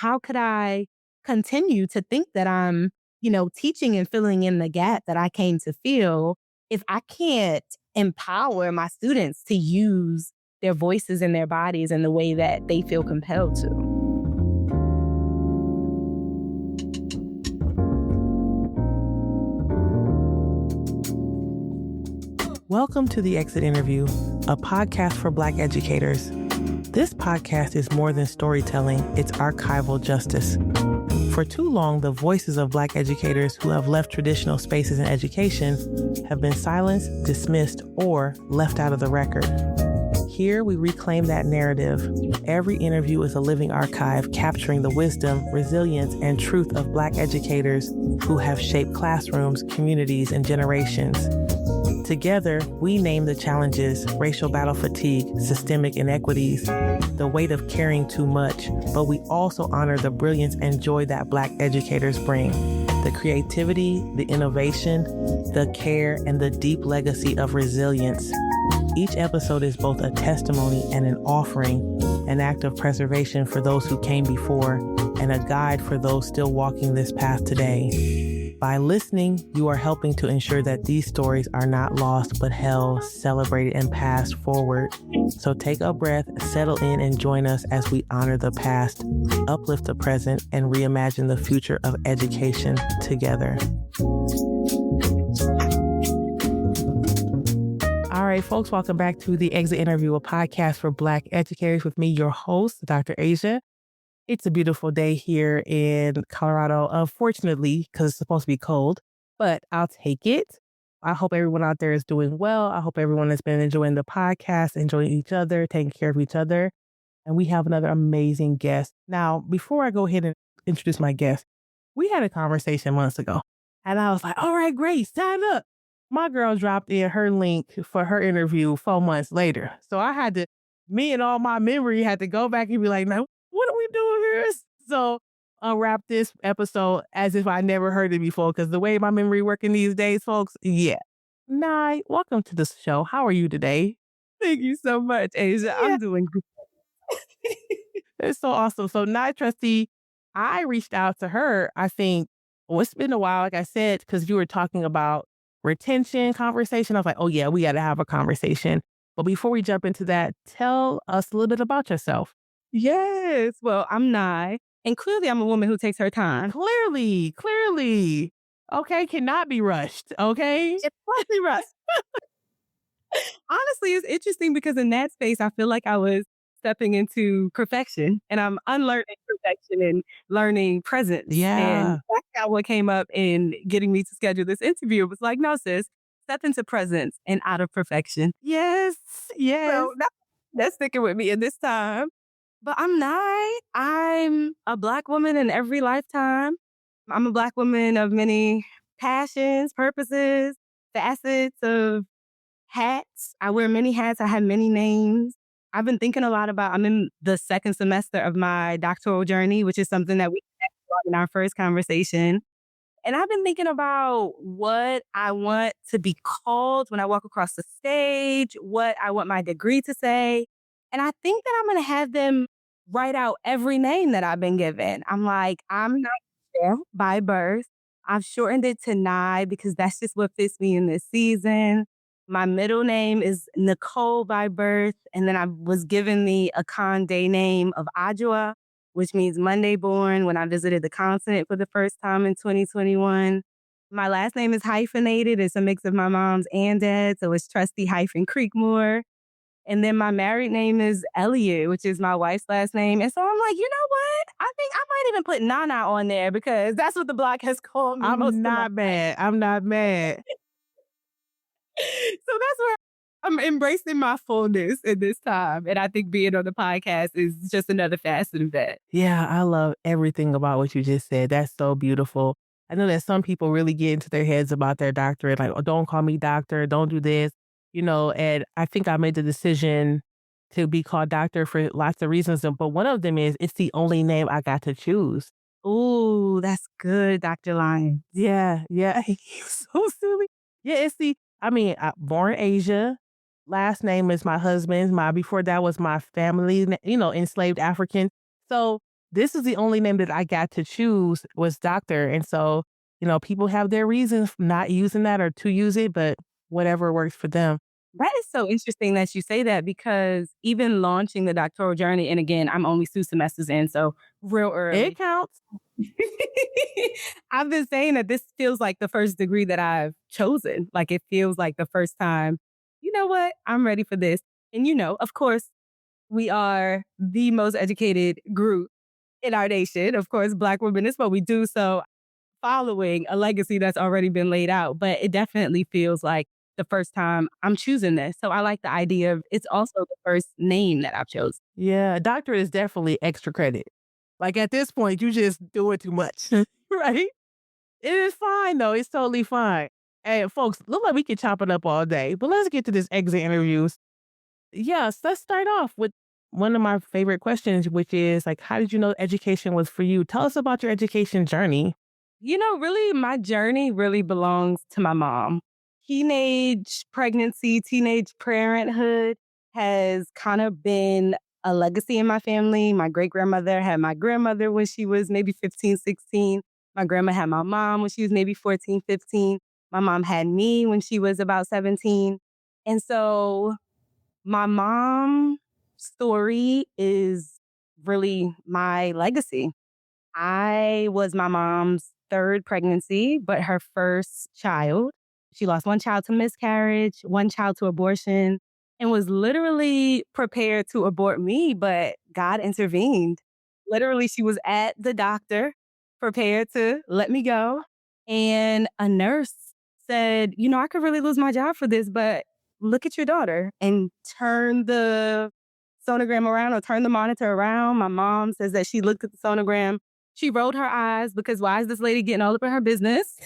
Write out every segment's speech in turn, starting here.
how could I continue to think that I'm, teaching and filling in the gap that I came to fill if I can't empower my students to use their voices and their bodies in the way that they feel compelled to? Welcome to The Exit Interview, a podcast for Black educators. This podcast is more than storytelling, it's archival justice. For too long, the voices of Black educators who have left traditional spaces in education have been silenced, dismissed, or left out of the record. Here, we reclaim that narrative. Every interview is a living archive capturing the wisdom, resilience, and truth of Black educators who have shaped classrooms, communities, and generations. Together, we name the challenges: racial battle fatigue, systemic inequities, the weight of caring too much, but we also honor the brilliance and joy that Black educators bring, the creativity, the innovation, the care, and the deep legacy of resilience. Each episode is both a testimony and an offering, an act of preservation for those who came before, and a guide for those still walking this path today. By listening, you are helping to ensure that these stories are not lost, but held, celebrated, and passed forward. So take a breath, settle in, and join us as we honor the past, uplift the present, and reimagine the future of education together. All right, folks, welcome back to The Exit Interview, a podcast for Black educators with me, your host, Dr. Asia. It's a beautiful day here in Colorado, unfortunately, because it's supposed to be cold, but I'll take it. I hope everyone out there is doing well. I hope everyone has been enjoying the podcast, enjoying each other, taking care of each other. And we have another amazing guest. Now, before I go ahead and introduce my guest, we had a conversation months ago, and I was like, all right, great, sign up. My girl dropped in her link for her interview 4 months later. So me and all my memory had to go back and be like, no, what are we doing here? So I'll wrap this episode as if I never heard it before, because the way my memory working these days, folks, yeah. Nye, welcome to the show. How are you today? Thank you so much, Asia. Yeah. I'm doing good. It's so awesome. So Nye Trusty, I reached out to her, I think, it's been a while, like I said, because you were talking about retention conversation. I was like, oh yeah, we got to have a conversation. But before we jump into that, tell us a little bit about yourself. Yes. Well, I'm Nye, and clearly I'm a woman who takes her time. Clearly. Okay, cannot be rushed, okay? It's slightly rushed. Honestly, it's interesting because in that space, I feel like I was stepping into perfection, and I'm unlearning perfection and learning presence. Yeah. And that's how what came up in getting me to schedule this interview. It was like, no, sis, step into presence and out of perfection. Yes. So that's sticking with me in this time. But I'm not. I'm a Black woman in every lifetime. I'm a Black woman of many passions, purposes, facets of hats. I wear many hats. I have many names. I've been thinking a lot about, I'm in the second semester of my doctoral journey, which is something that we talked about in our first conversation. And I've been thinking about what I want to be called when I walk across the stage, what I want my degree to say. And I think that I'm going to have them write out every name that I've been given. I'm like, I'm not there by birth. I've shortened it to Nye because that's just what fits me in this season. My middle name is Nicole by birth. And then I was given the Akande name of Adjoa, which means Monday born, when I visited the continent for the first time in 2021. My last name is hyphenated. It's a mix of my mom's and dad's, so it's Trusty Creekmore. And then my married name is Elliott, which is my wife's last name. And so I'm like, you know what? I think I might even put Nana on there because that's what the block has called me. I'm not mad. So that's where I'm embracing my fullness in this time. And I think being on the podcast is just another facet of that. Yeah, I love everything about what you just said. That's so beautiful. I know that some people really get into their heads about their doctorate, like, oh, don't call me doctor, don't do this, and I think I made the decision to be called doctor for lots of reasons. But one of them is it's the only name I got to choose. Ooh, that's good, Dr. Lyons. Yeah. So silly. Yeah, born Asia. Last name is my husband's. Before that was my family, enslaved African. So this is the only name that I got to choose was doctor. And so, people have their reasons for not using that or to use it, but whatever works for them. That is so interesting that you say that because even launching the doctoral journey, and again, I'm only 2 semesters in, so real It early. counts. I've been saying that this feels like the first degree that I've chosen. Like it feels like the first time, you know what? I'm ready for this. And of course, we are the most educated group in our nation. Of course, Black women is what we do. So following a legacy that's already been laid out, but it definitely feels like the first time I'm choosing this. So I like the idea of it's also the first name that I've chosen. Yeah, doctorate is definitely extra credit. Like at this point, you just do it too much, right? It is fine though. It's totally fine. Hey, folks, look like we can chop it up all day, but let's get to this exit interviews. Yes, let's start off with one of my favorite questions, which is like, how did you know education was for you? Tell us about your education journey. Really, my journey really belongs to my mom. Teenage pregnancy, teenage parenthood has kind of been a legacy in my family. My great grandmother had my grandmother when she was maybe 15, 16. My grandma had my mom when she was maybe 14, 15. My mom had me when she was about 17. And so my mom's story is really my legacy. I was my mom's third pregnancy, but her first child. She lost one child to miscarriage, one child to abortion, and was literally prepared to abort me, but God intervened. Literally, she was at the doctor, prepared to let me go. And a nurse said, I could really lose my job for this, but look at your daughter and turn the sonogram around or turn the monitor around. My mom says that she looked at the sonogram, she rolled her eyes because why is this lady getting all up in her business?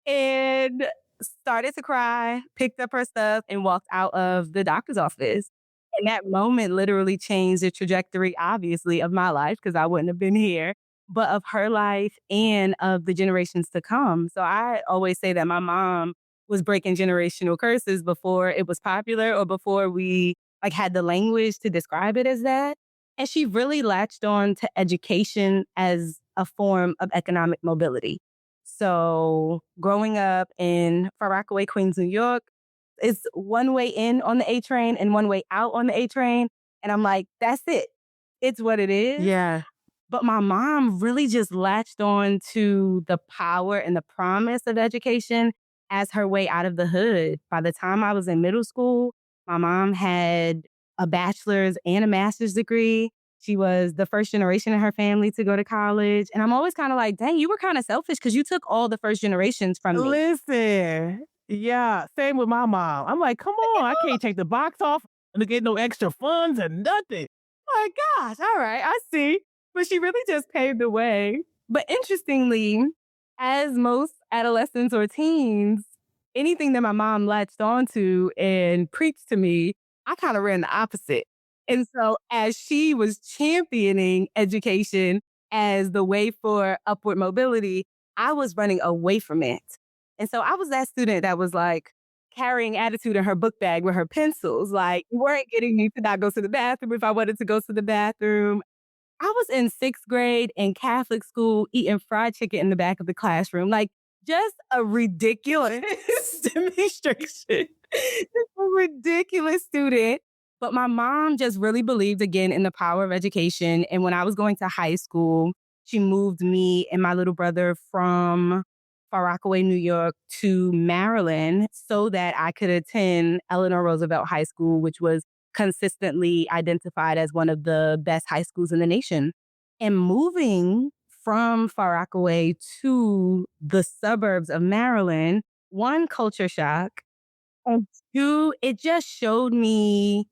And started to cry, picked up her stuff, and walked out of the doctor's office. And that moment literally changed the trajectory, obviously, of my life because I wouldn't have been here, but of her life and of the generations to come. So I always say that my mom was breaking generational curses before it was popular or before we had the language to describe it as that. And she really latched on to education as a form of economic mobility. So growing up in Far Rockaway, Queens, New York, it's one way in on the A train and one way out on the A train. And I'm like, that's it. It's what it is. Yeah. But my mom really just latched on to the power and the promise of education as her way out of the hood. By the time I was in middle school, my mom had a bachelor's and a master's degree. She was the first generation in her family to go to college. And I'm always kind of like, dang, you were kind of selfish because you took all the first generations from me. Listen, yeah, same with my mom. I'm like, come on, I can't take the box off and get no extra funds and nothing. My gosh, all right, I see. But she really just paved the way. But interestingly, as most adolescents or teens, anything that my mom latched onto and preached to me, I kind of ran the opposite. And so as she was championing education as the way for upward mobility, I was running away from it. And so I was that student that was like, carrying attitude in her book bag with her pencils. Like, you weren't getting me to not go to the bathroom if I wanted to go to the bathroom. I was in sixth grade in Catholic school eating fried chicken in the back of the classroom. Like, just a ridiculous demonstration. Just a ridiculous student. But my mom just really believed again in the power of education. And when I was going to high school, she moved me and my little brother from Far Rockaway, New York to Maryland so that I could attend Eleanor Roosevelt High School, which was consistently identified as one of the best high schools in the nation. And moving from Far Rockaway to the suburbs of Maryland, one, culture shock, and two, it just showed me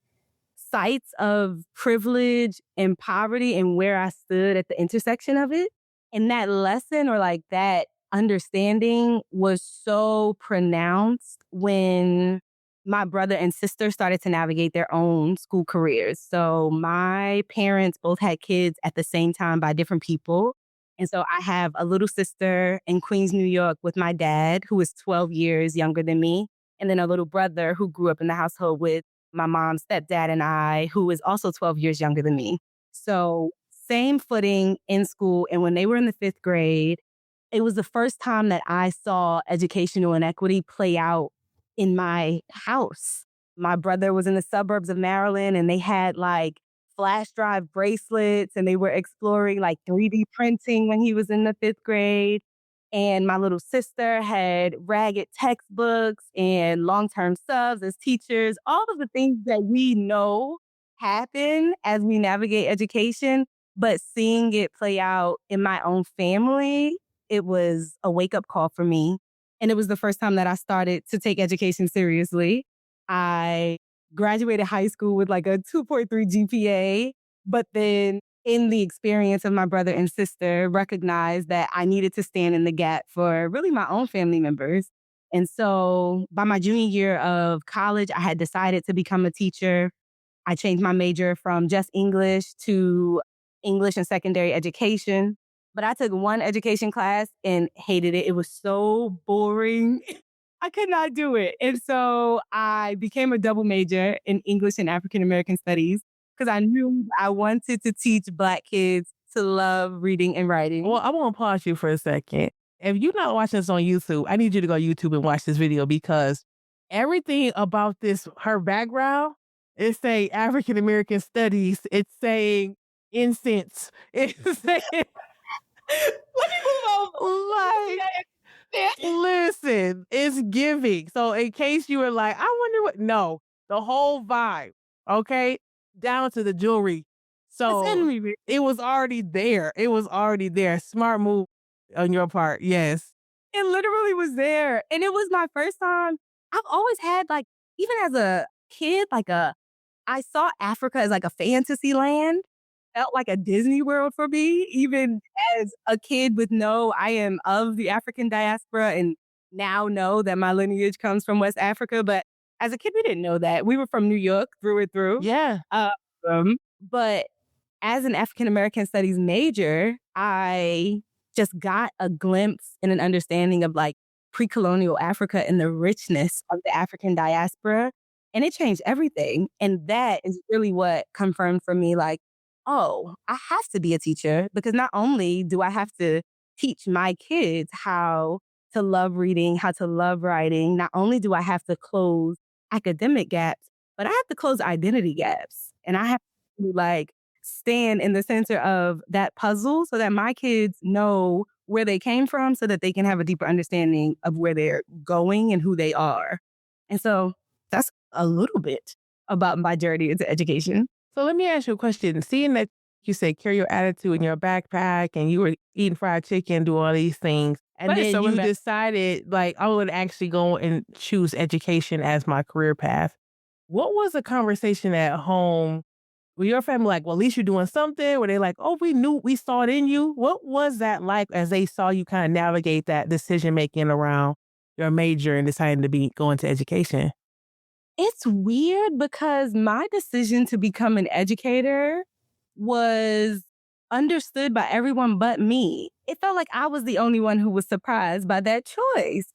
sites of privilege and poverty and where I stood at the intersection of it. And that lesson or that understanding was so pronounced when my brother and sister started to navigate their own school careers. So my parents both had kids at the same time by different people. And so I have a little sister in Queens, New York with my dad, who is 12 years younger than me, and then a little brother who grew up in the household with my mom's stepdad and I, who is also 12 years younger than me. So same footing in school. And when they were in the fifth grade, it was the first time that I saw educational inequity play out in my house. My brother was in the suburbs of Maryland and they had like flash drive bracelets and they were exploring like 3D printing when he was in the fifth grade. And my little sister had ragged textbooks and long term subs as teachers, all of the things that we know happen as we navigate education. But seeing it play out in my own family, it was a wake up call for me. And it was the first time that I started to take education seriously. I graduated high school with like a 2.3 GPA, but then in the experience of my brother and sister, recognized that I needed to stand in the gap for really my own family members. And so by my junior year of college, I had decided to become a teacher. I changed my major from just English to English and secondary education. But I took one education class and hated it. It was so boring. I could not do it. And so I became a double major in English and African American studies because I knew I wanted to teach Black kids to love reading and writing. Well, I want to pause you for a second. If you're not watching this on YouTube, I need you to go YouTube and watch this video because everything about this, her background, is saying African American studies. It's saying incense. It's saying Let me move over. like, Yeah. listen, it's giving. So in case you were like, I wonder what, no, the whole vibe, okay, down to the jewelry. It's in So me. it was already there. It was already there. Smart move on your part. Yes. It literally was there. And it was my first time. I've always had like, even as a kid, I saw Africa as like a fantasy land. Felt like a Disney World for me, even as a kid with I am of the African diaspora and now know that my lineage comes from West Africa. But as a kid, we didn't know that. We were from New York through and through. Yeah. But as an African American studies major, I just got a glimpse and an understanding of like pre-colonial Africa and the richness of the African diaspora. And it changed everything. And that is really what confirmed for me, like, oh, I have to be a teacher because not only do I have to teach my kids how to love reading, how to love writing, not only do I have to close academic gaps, but I have to close identity gaps. And I have to like stand in the center of that puzzle so that my kids know where they came from so that they can have a deeper understanding of where they're going and who they are. And so that's a little bit about my journey into education. So let me ask you a question. Seeing that you said carry your attitude in your backpack and you were eating fried chicken, do all these things, and But it's then so you decided like I would actually go and choose education as my career path. What was the conversation at home? Were your family like, well, at least you're doing something? Were they like, oh, we saw it in you? What was that like as they saw you kind of navigate that decision making around your major and deciding to go into education? It's weird because my decision to become an educator was understood by everyone but me. It felt like I was the only one who was surprised by that choice.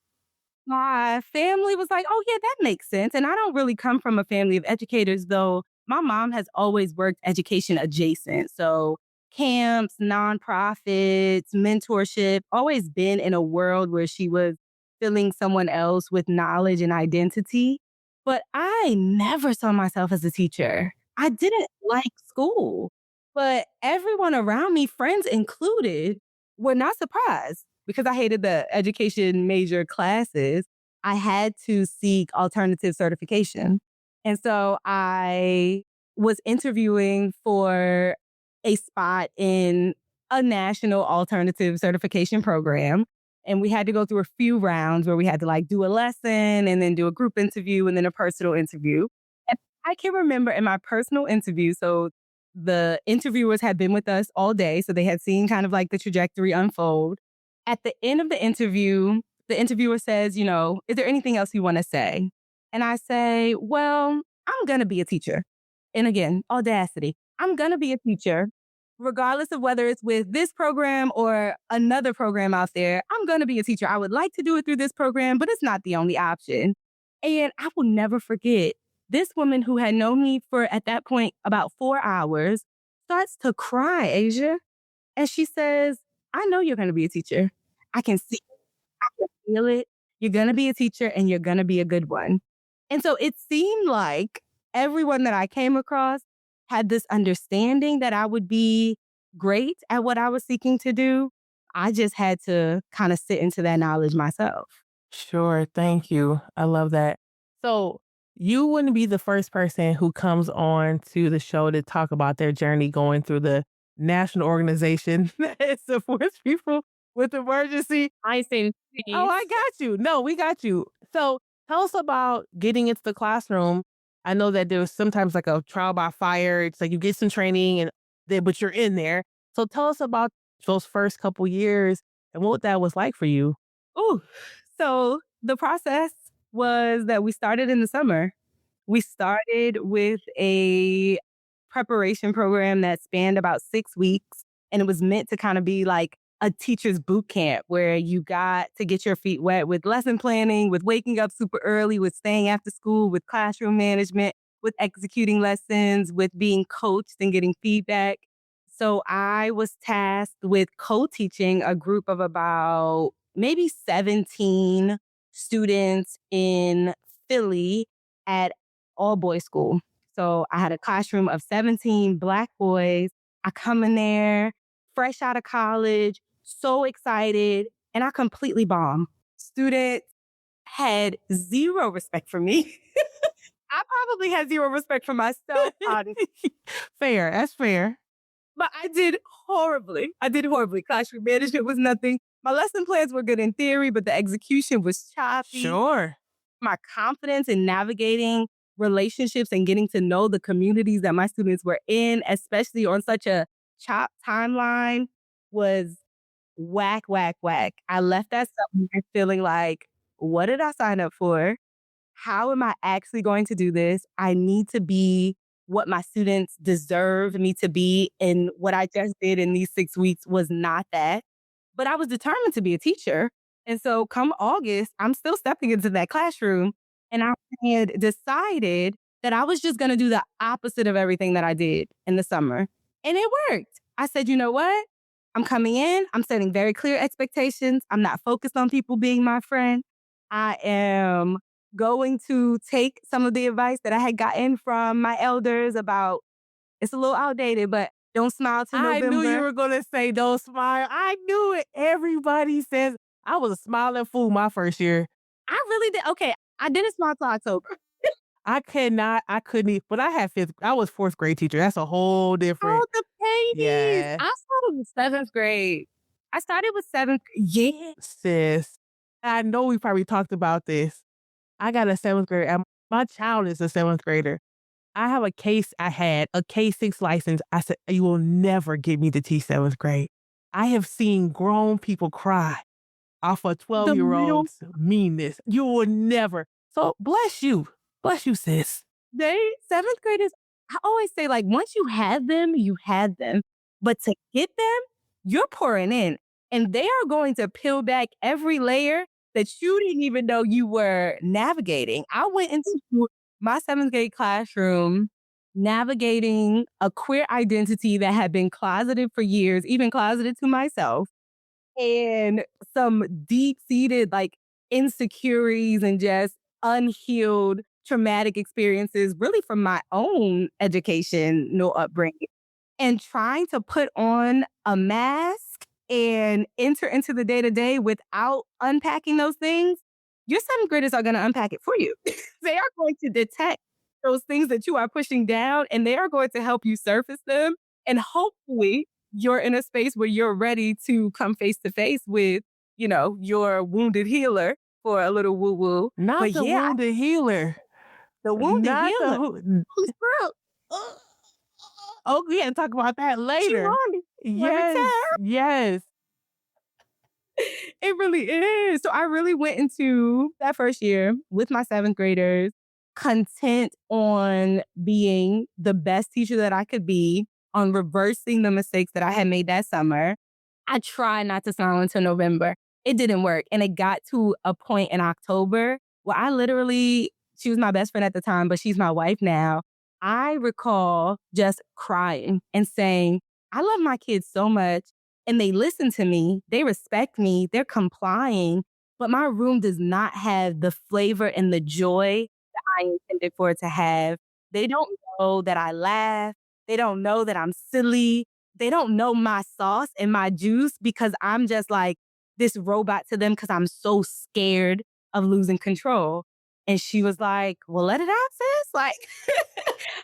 My family was like, "Oh, yeah, that makes sense." And I don't really come from a family of educators, though my mom has always worked education adjacent. So, camps, nonprofits, mentorship, always been in a world where she was filling someone else with knowledge and identity. But I never saw myself as a teacher. I didn't like school, but everyone around me, friends included, were not surprised because I hated the education major classes. I had to seek alternative certification. And so I was interviewing for a spot in a national alternative certification program. And we had to go through a few rounds where we had to like do a lesson and then do a group interview and then a personal interview. And I can remember in my personal interview, so the interviewers had been with us all day. So they had seen kind of like the trajectory unfold. At the end of the interviewer says, is there anything else you want to say? And I say, well, I'm going to be a teacher. And again, audacity. I'm going to be a teacher, regardless of whether it's with this program or another program out there. I'm going to be a teacher. I would like to do it through this program, but it's not the only option. And I will never forget this woman who had known me for, at that point, about 4 hours starts to cry, Asia. And she says, I know you're going to be a teacher. I can see it. I can feel it. You're going to be a teacher and you're going to be a good one. And so it seemed like everyone that I came across had this understanding that I would be great at what I was seeking to do. I just had to kind of sit into that knowledge myself. Sure. Thank you. I love that. So you wouldn't be the first person who comes on to the show to talk about their journey going through the national organization that supports people with emergency. I say, Oh, please. I got you. No, we got you. So tell us about getting into the classroom. I know that there's sometimes like a trial by fire. It's like you get some training and then, but you're in there. So tell us about those first couple years and what that was like for you. Ooh. So the process was that we started in the summer. We started with a preparation program that spanned about 6 weeks, and it was meant to kind of be like a teacher's boot camp where you got to get your feet wet with lesson planning, with waking up super early, with staying after school, with classroom management, with executing lessons, with being coached and getting feedback. So I was tasked with co-teaching a group of about maybe 17 students in Philly at all boys school. So I had a classroom of 17 Black boys. I come in there fresh out of college, so excited, and I completely bombed. Students had zero respect for me. I probably had zero respect for myself, honestly. Fair. That's fair. But I did horribly. I did horribly. Classroom management was nothing. My lesson plans were good in theory, but the execution was choppy. Sure. My confidence in navigating relationships and getting to know the communities that my students were in, especially on such a chopped timeline, was whack, whack, whack. I left that somewhere feeling like, what did I sign up for? How am I actually going to do this? I need to be what my students deserve me to be. And what I just did in these 6 weeks was not that. But I was determined to be a teacher. And so come August, I'm still stepping into that classroom. And I had decided that I was just going to do the opposite of everything that I did in the summer. And it worked. I said, you know what? I'm coming in. I'm setting very clear expectations. I'm not focused on people being my friend. I am going to take some of the advice that I had gotten from my elders about it's a little outdated, but don't smile till I knew you November. were going to say don't smile. I knew it. Everybody says I was a smiling fool my first year. I really did. Okay, I didn't smile till October. I couldn't even, but I was fourth grade teacher. That's a whole Oh, different, the babies. yeah, I started with seventh grade. I started with seventh. Yeah. sis. I know we probably talked about this. I got a seventh grader. My child is a seventh grader. I had a K-6 license. I said, you will never get me to teach seventh grade. I have seen grown people cry off a The middle 12-year-old's meanness. You will never. So bless you. Bless you, sis. seventh graders, I always say, like, once you had them, you had them. But to get them, you're pouring in. And they are going to peel back every layer that you didn't even know you were navigating. I went into my seventh grade classroom navigating a queer identity that had been closeted for years, even closeted to myself, and some deep-seated, like, insecurities and just unhealed traumatic experiences really from my own education, no upbringing, and trying to put on a mask and enter into the day-to-day without unpacking those things, your seventh graders are gonna unpack it for you. They are going to detect those things that you are pushing down, and they are going to help you surface them, and hopefully you're in a space where you're ready to come face to face with, your wounded healer for a little woo woo. Not But the yeah, wounded healer. the wounded Not the healer. who. Who's broke? Oh, we can talk about that She later. won me. Let me Yes, tell. yes. It really is. So I really went into that first year with my seventh graders, content on being the best teacher that I could be, on reversing the mistakes that I had made that summer. I tried not to smile until November. It didn't work. And it got to a point in October where she was my best friend at the time, but she's my wife now. I recall just crying and saying, I love my kids so much and they listen to me, they respect me, they're complying, but my room does not have the flavor and the joy that I intended for it to have. They don't know that I laugh. They don't know that I'm silly. They don't know my sauce and my juice because I'm just like this robot to them because I'm so scared of losing control. And she was like, well, let it out, sis. Like,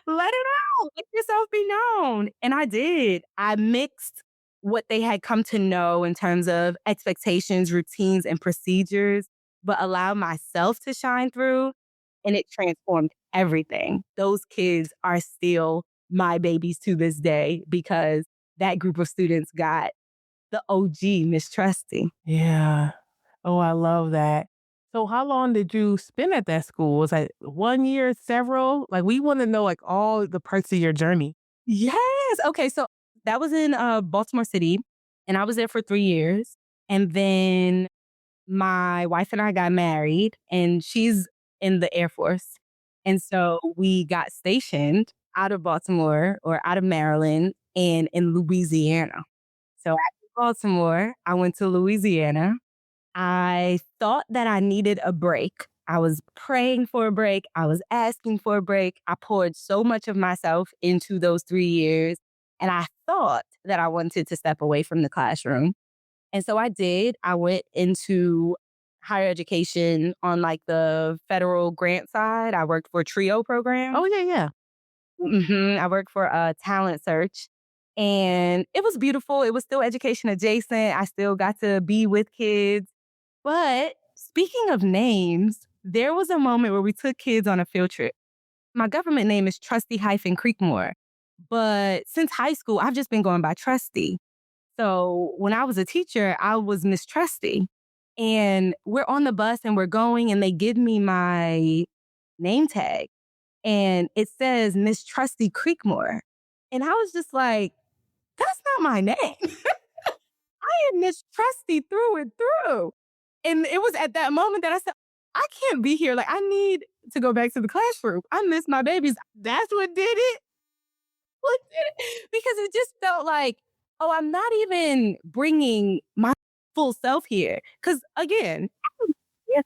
let it out. Let yourself be known. And I did. I mixed what they had come to know in terms of expectations, routines, and procedures, but allowed myself to shine through. And it transformed everything. Those kids are still my babies to this day because that group of students got the OG Miss Trusty. Yeah. Oh, I love that. So how long did you spend at that school? Was it 1 year, several? Like, we wanna know, like, all the parts of your journey. Yes. Okay. So that was in Baltimore City, and I was there for 3 years. And then my wife and I got married, and she's in the Air Force. And so we got stationed out of Baltimore or out of Maryland and in Louisiana. So after Baltimore, I went to Louisiana. I thought that I needed a break. I was praying for a break. I was asking for a break. I poured so much of myself into those 3 years. And I thought that I wanted to step away from the classroom. And so I did. I went into higher education on like the federal grant side. I worked for TRIO program. Oh, yeah, yeah. I worked for a talent search and it was beautiful. It was still education adjacent. I still got to be with kids. But speaking of names, there was a moment where we took kids on a field trip. My government name is Trusty hyphen Creekmore. But since high school, I've just been going by Trusty. So when I was a teacher, I was Miss Trusty. And we're on the bus and we're going, and they give me my name tag. And it says Miss Trusty Creekmore. And I was just like, that's not my name. I am Miss Trusty through and through. And it was at that moment that I said, I can't be here. Like, I need to go back to the classroom. I miss my babies. That's what did it. What did it? Because it just felt like, oh, I'm not even bringing my full self here. Because again, yeah,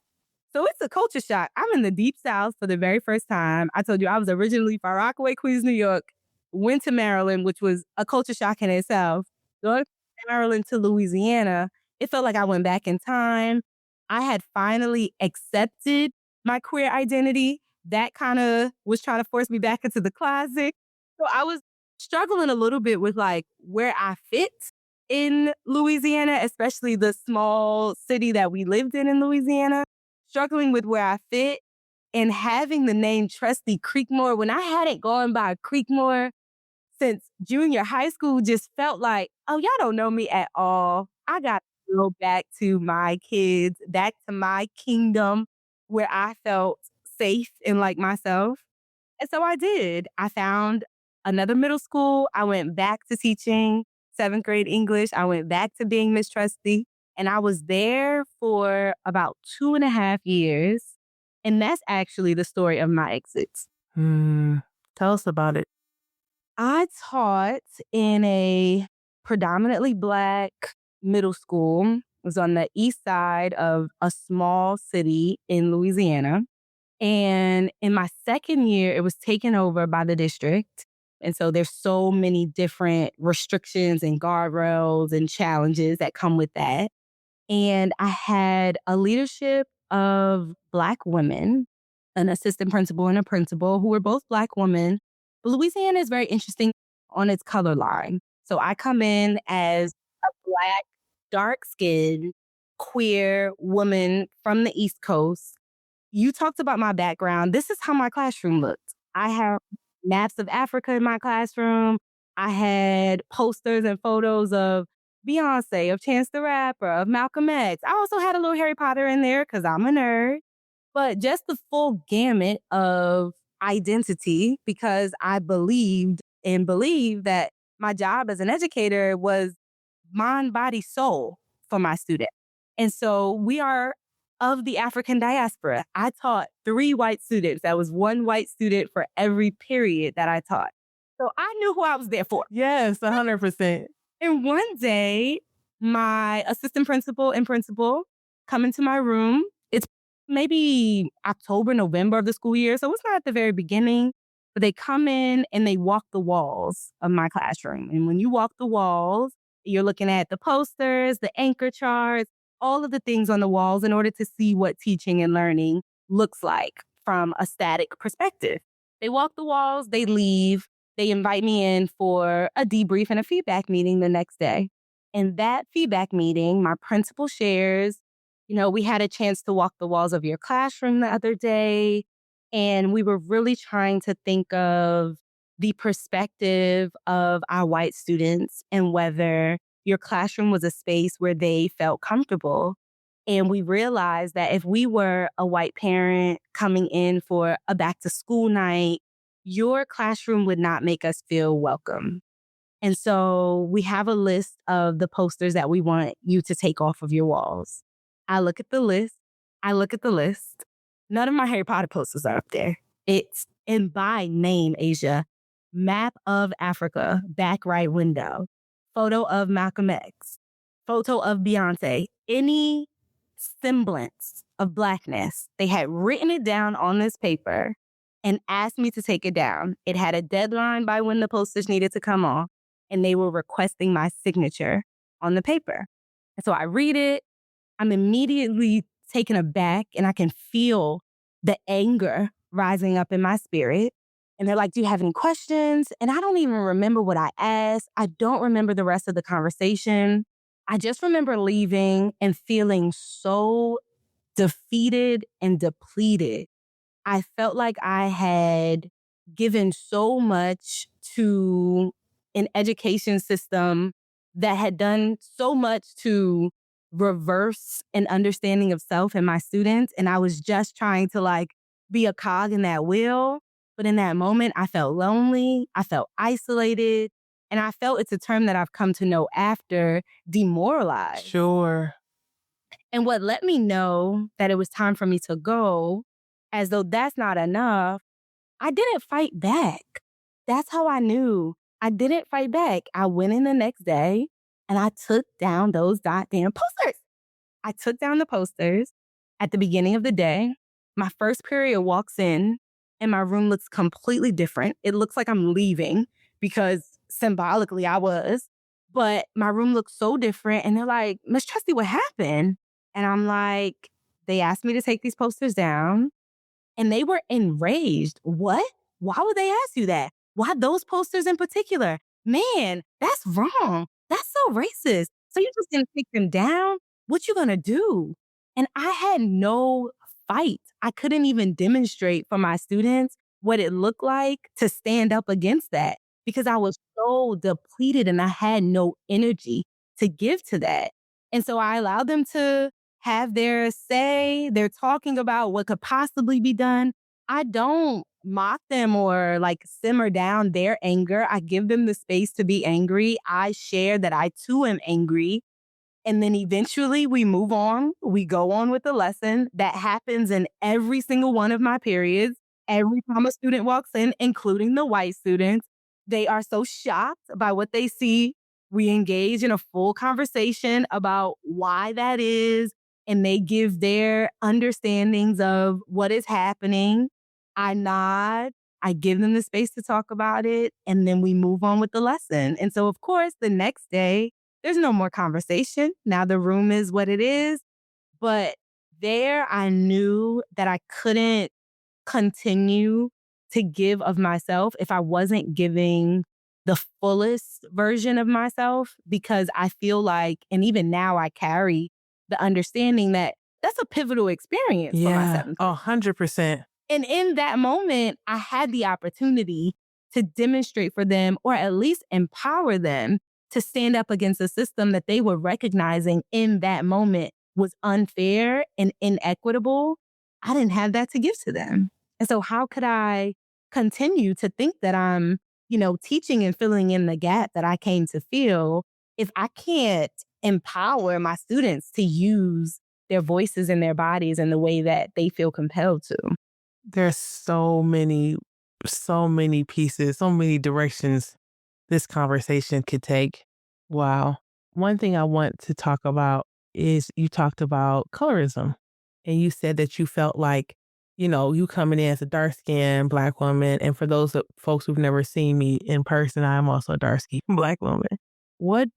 so it's a culture shock. I'm in the deep South for the very first time. I told you I was originally Far Rockaway, Queens, New York, went to Maryland, which was a culture shock in itself. Going from Maryland to Louisiana, it felt like I went back in time. I had finally accepted my queer identity. That kind of was trying to force me back into the closet. So I was struggling a little bit with like where I fit in Louisiana, especially the small city that we lived in Louisiana, struggling with where I fit and having the name Trusty Creekmore. When I hadn't gone by Creekmore since junior high school, just felt like, oh, y'all don't know me at all. I got to go back to my kids, back to my kingdom where I felt safe and like myself. And so I did. I found another middle school. I went back to teaching seventh grade English. I went back to being Miss Trusty. And I was there for about 2.5 years. And that's actually the story of my exits. Hmm. Tell us about it. I taught in a predominantly Black middle school. It was on the east side of a small city in Louisiana. And in my second year, it was taken over by the district. And so there's so many different restrictions and guardrails and challenges that come with that. And I had a leadership of Black women, an assistant principal and a principal who were both Black women. But Louisiana is very interesting on its color line. So I come in as a Black, dark skinned, queer woman from the East Coast. You talked about my background. This is how my classroom looked. I have maps of Africa in my classroom. I had posters and photos of Beyonce, of Chance the Rapper, of Malcolm X. I also had a little Harry Potter in there because I'm a nerd. But just the full gamut of identity because I believed and believe that my job as an educator was mind, body, soul for my student. And so we are of the African diaspora. I taught 3 white students. That was 1 white student for every period that I taught. So I knew who I was there for. Yes, 100%. And one day, my assistant principal and principal come into my room. It's maybe October, November of the school year, so it's not at the very beginning. But they come in and they walk the walls of my classroom. And when you walk the walls, you're looking at the posters, the anchor charts, all of the things on the walls in order to see what teaching and learning looks like from a static perspective. They walk the walls, they leave. They invite me in for a debrief and a feedback meeting the next day. In that feedback meeting, my principal shares, we had a chance to walk the walls of your classroom the other day. And we were really trying to think of the perspective of our white students and whether your classroom was a space where they felt comfortable. And we realized that if we were a white parent coming in for a back to school night, your classroom would not make us feel welcome. And so we have a list of the posters that we want you to take off of your walls. I look at the list. I look at the list. None of my Harry Potter posters are up there. It's in by name, Asia. Map of Africa, back right window. Photo of Malcolm X. Photo of Beyonce. Any semblance of Blackness. They had written it down on this paper and asked me to take it down. It had a deadline by when the posters needed to come off, and they were requesting my signature on the paper. And so I read it. I'm immediately taken aback, and I can feel the anger rising up in my spirit. And they're like, do you have any questions? And I don't even remember what I asked. I don't remember the rest of the conversation. I just remember leaving and feeling so defeated and depleted. I felt like I had given so much to an education system that had done so much to reverse an understanding of self in my students. And I was just trying to be a cog in that wheel. But in that moment, I felt lonely. I felt isolated. And I felt, it's a term that I've come to know after, demoralized. Sure. And what let me know that it was time for me to go, as though that's not enough, I didn't fight back. That's how I knew. I didn't fight back. I went in the next day and I took down those goddamn posters. I took down the posters at the beginning of the day. My first period walks in and my room looks completely different. It looks like I'm leaving because symbolically I was, but my room looks so different. And they're like, Miss Trusty, what happened? And I'm like, they asked me to take these posters down. And they were enraged. What? Why would they ask you that? Why those posters in particular? Man, that's wrong. That's so racist. So you just didn't take them down? What you gonna do? And I had no fight. I couldn't even demonstrate for my students what it looked like to stand up against that because I was so depleted and I had no energy to give to that. And so I allowed them to have their say. They're talking about what could possibly be done. I don't mock them or simmer down their anger. I give them the space to be angry. I share that I too am angry. And then eventually we move on. We go on with the lesson. That happens in every single one of my periods. Every time a student walks in, including the white students, they are so shocked by what they see. We engage in a full conversation about why that is, and they give their understandings of what is happening. I nod. I give them the space to talk about it, and then we move on with the lesson. And so, of course, the next day, there's no more conversation. Now the room is what it is. But there I knew that I couldn't continue to give of myself if I wasn't giving the fullest version of myself, because I feel like, and even now I carry the understanding that that's a pivotal experience for my Yeah, seventh grade. 100%. And in that moment, I had the opportunity to demonstrate for them, or at least empower them, to stand up against a system that they were recognizing in that moment was unfair and inequitable. I didn't have that to give to them. And so how could I continue to think that I'm, teaching and filling in the gap that I came to fill if I can't empower my students to use their voices and their bodies in the way that they feel compelled to. There's so many pieces, so many directions this conversation could take. Wow. One thing I want to talk about is you talked about colorism and you said that you felt like, you coming in as a dark skinned Black woman. And for those folks who've never seen me in person, I'm also a dark skinned Black woman. What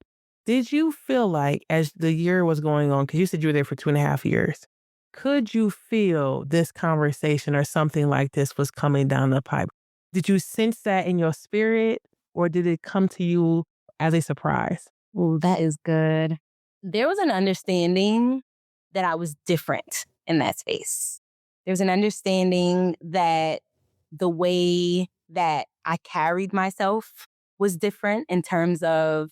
did you feel like as the year was going on? Because you said you were there for 2.5 years. Could you feel this conversation or something like this was coming down the pipe? Did you sense that in your spirit or did it come to you as a surprise? Ooh, that is good. There was an understanding that I was different in that space. There was an understanding that the way that I carried myself was different in terms of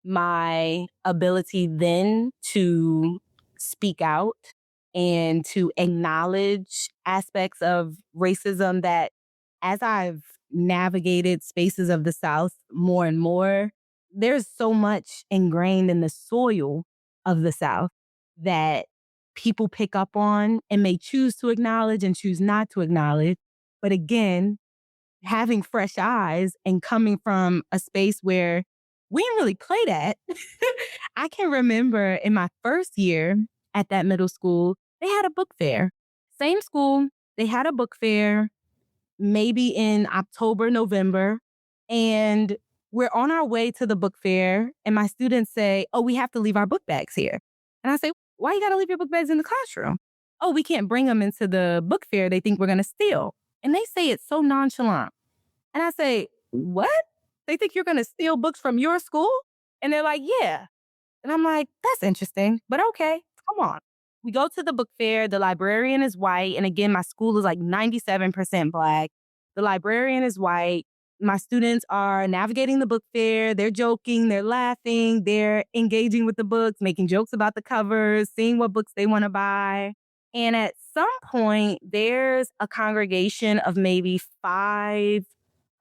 my ability then to speak out and to acknowledge aspects of racism that as I've navigated spaces of the South more and more, there's so much ingrained in the soil of the South that people pick up on and may choose to acknowledge and choose not to acknowledge. But again, having fresh eyes and coming from a space where we didn't really play that. I can remember in my first year at that middle school, they had a book fair. Same school, they had a book fair maybe in October, November. And we're on our way to the book fair. And my students say, oh, we have to leave our book bags here. And I say, why you got to leave your book bags in the classroom? Oh, we can't bring them into the book fair. They think we're going to steal. And they say it so nonchalant. And I say, what? They think you're going to steal books from your school? And they're like, yeah. And I'm like, that's interesting, but okay, come on. We go to the book fair. The librarian is white. And again, my school is like 97% Black. The librarian is white. My students are navigating the book fair. They're joking, they're laughing, they're engaging with the books, making jokes about the covers, seeing what books they want to buy. And at some point, there's a congregation of maybe 5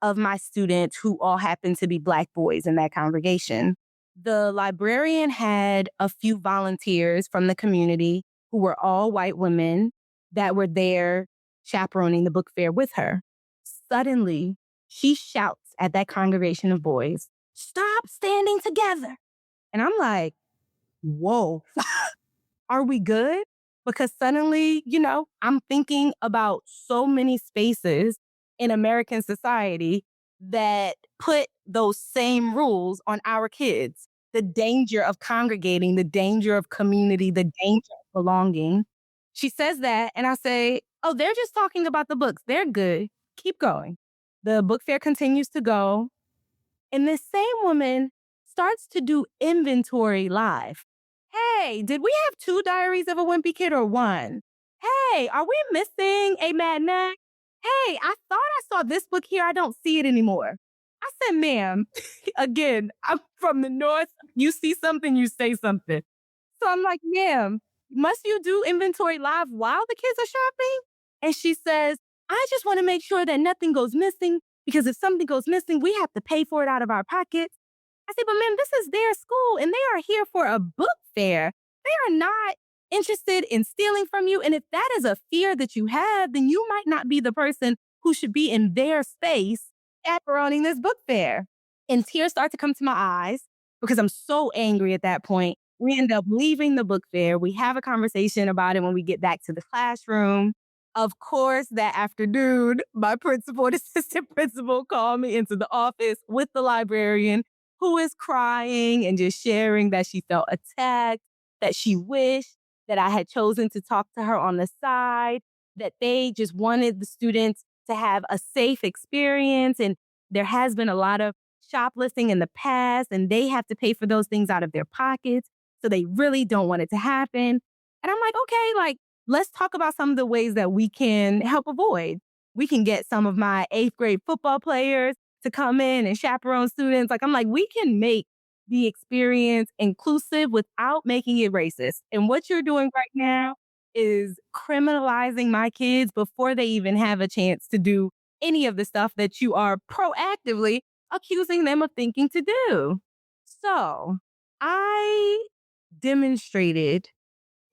of my students who all happen to be Black boys in that congregation. The librarian had a few volunteers from the community who were all white women that were there chaperoning the book fair with her. Suddenly, she shouts at that congregation of boys, "Stop standing together." And I'm like, whoa, are we good? Because suddenly, I'm thinking about so many spaces in American society that put those same rules on our kids. The danger of congregating, the danger of community, the danger of belonging. She says that, and I say, oh, they're just talking about the books. They're good. Keep going. The book fair continues to go. And this same woman starts to do inventory live. Hey, did we have 2 Diaries of a Wimpy Kid or 1? Hey, are we missing a Mad Neck? Hey, I thought I saw this book here. I don't see it anymore. I said, ma'am, again, I'm from the North. You see something, you say something. So I'm like, ma'am, must you do inventory live while the kids are shopping? And she says, I just want to make sure that nothing goes missing because if something goes missing, we have to pay for it out of our pockets. I said, but ma'am, this is their school and they are here for a book fair. They are not interested in stealing from you. And if that is a fear that you have, then you might not be the person who should be in their space chaperoning this book fair. And tears start to come to my eyes because I'm so angry at that point. We end up leaving the book fair. We have a conversation about it when we get back to the classroom. Of course, that afternoon, my principal and assistant principal called me into the office with the librarian who is crying and just sharing that she felt attacked, that she wished that I had chosen to talk to her on the side, that they just wanted the students to have a safe experience. And there has been a lot of shoplifting in the past, and they have to pay for those things out of their pockets. So they really don't want it to happen. And I'm like, okay, let's talk about some of the ways that we can help avoid. We can get some of my 8th grade football players to come in and chaperone students. I'm like, we can make the experience inclusive without making it racist. And what you're doing right now is criminalizing my kids before they even have a chance to do any of the stuff that you are proactively accusing them of thinking to do. So I demonstrated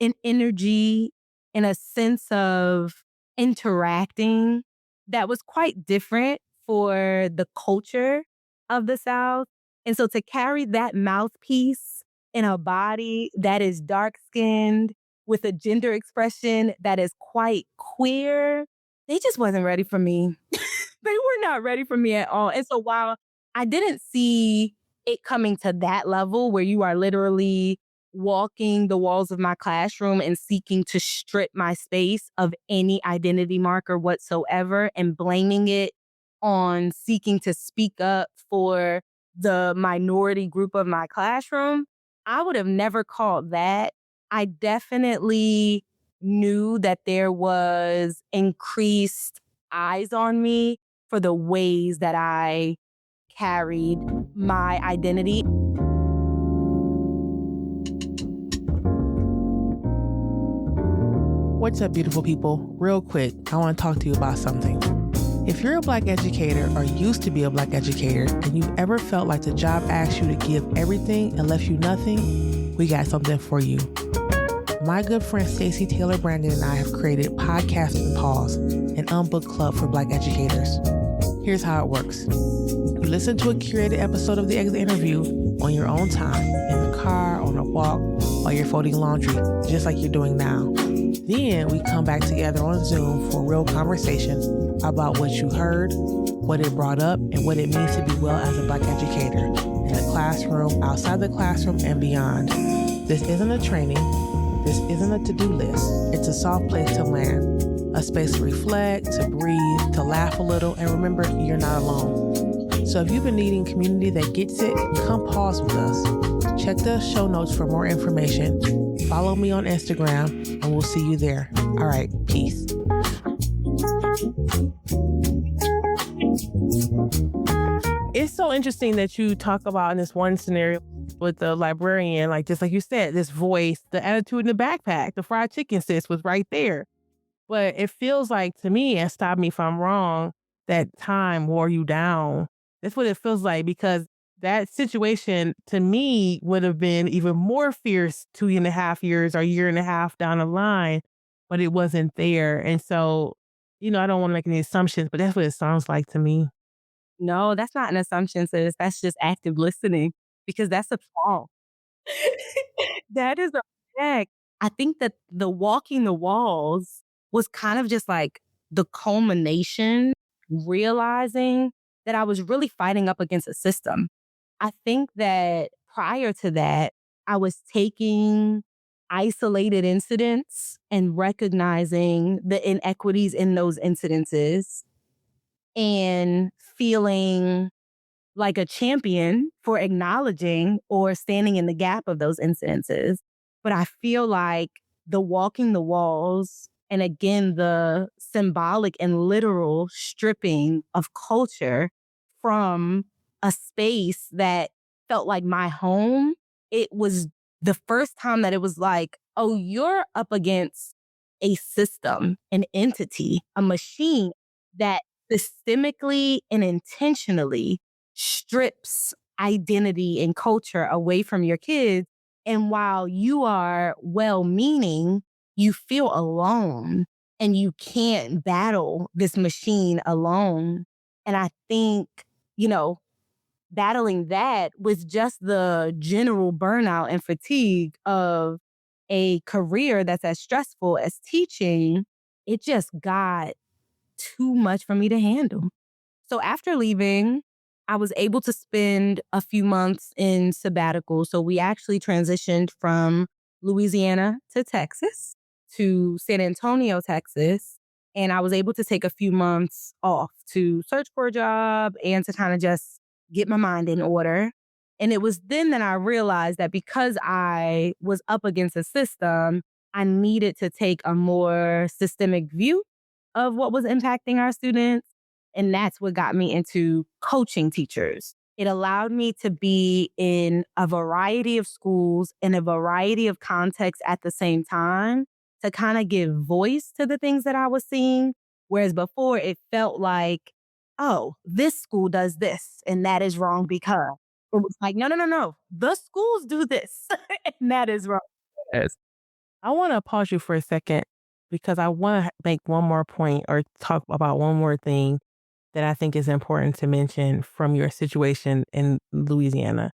an energy and a sense of interacting that was quite different for the culture of the South. And so to carry that mouthpiece in a body that is dark skinned with a gender expression that is quite queer, they just wasn't ready for me. They were not ready for me at all. And so while I didn't see it coming to that level where you are literally walking the walls of my classroom and seeking to strip my space of any identity marker whatsoever and blaming it on seeking to speak up for the minority group of my classroom, I would have never called that. I definitely knew that there was increased eyes on me for the ways that I carried my identity. What's up, beautiful people? Real quick, I want to talk to you about something. If you're a Black educator or used to be a Black educator and you've ever felt like the job asked you to give everything and left you nothing, we got something for you. My good friend Stacey Taylor Brandon and I have created Podcast and Pause, an unbooked club for Black educators. Here's how it works. You listen to a curated episode of the Exit Interview on your own time, in the car, on a walk, while you're folding laundry, just like you're doing now. Then we come back together on Zoom for a real conversation about what you heard, what it brought up, and what it means to be well as a Black educator in the classroom, outside the classroom, and beyond. This isn't a training. This isn't a to-do list. It's a soft place to land, a space to reflect, to breathe, to laugh a little, and remember you're not alone. So if you've been needing community that gets it, come pause with us. Check the show notes for more information. Follow me on Instagram, and we'll see you there. All right, peace. It's so interesting that you talk about in this one scenario with the librarian, like just like you said, this voice, the attitude in the backpack, the fried chicken sis was right there. But it feels like to me, and stop me if I'm wrong, that time wore you down. That's what it feels like, because that situation to me would have been even more fierce 2.5 years or a year and a half down the line, but it wasn't there. And so, I don't want to make any assumptions, but that's what it sounds like to me. No, that's not an assumption, sis. That's just active listening because that's a fault. That is a fact. I think that the walking the walls was kind of just like the culmination, realizing that I was really fighting up against a system. I think that prior to that, I was taking isolated incidents and recognizing the inequities in those incidences and feeling like a champion for acknowledging or standing in the gap of those incidences. But I feel like the walking the walls and again, the symbolic and literal stripping of culture from a space that felt like my home, it was the first time that it was like, oh, you're up against a system, an entity, a machine that systemically and intentionally strips identity and culture away from your kids. And while you are well meaning, you feel alone and you can't battle this machine alone. And I think, you know, battling that with just the general burnout and fatigue of a career that's as stressful as teaching, it just got too much for me to handle. So after leaving, I was able to spend a few months in sabbatical. So we actually transitioned from Louisiana to Texas to San Antonio, Texas. And I was able to take a few months off to search for a job and to kind of just get my mind in order. And it was then that I realized that because I was up against a system, I needed to take a more systemic view of what was impacting our students. And that's what got me into coaching teachers. It allowed me to be in a variety of schools in a variety of contexts at the same time to kind of give voice to the things that I was seeing. Whereas before it felt like, oh, this school does this and that is wrong because it was like, no, no, no, no. The schools do this and that is wrong. Yes. I want to pause you for a second because I want to make one more point or talk about one more thing that I think is important to mention from your situation in Louisiana,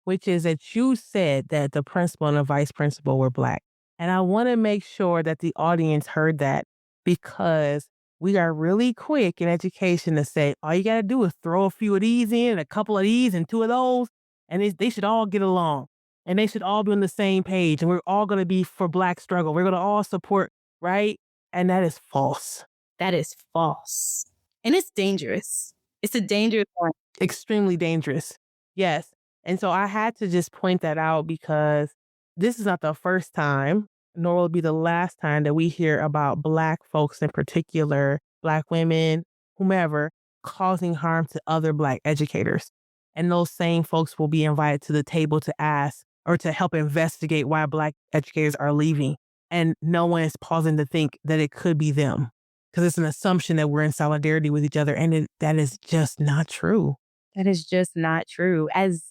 which is that you said that the principal and the vice principal were Black. And I want to make sure that the audience heard that because we are really quick in education to say, all you got to do is throw a few of these in, a couple of these, and two of those, and they should all get along and they should all be on the same page. And we're all going to be for Black struggle. We're going to all support, right? And that is false. That is false. And it's dangerous. It's a dangerous one. Extremely dangerous. Yes. And so I had to just point that out because this is not the first time, nor will it be the last time that we hear about Black folks in particular, Black women, whomever, causing harm to other Black educators. And those same folks will be invited to the table to ask or to help investigate why Black educators are leaving. And no one is pausing to think that it could be them because it's an assumption that we're in solidarity with each other. And that is just not true. That is just not true. As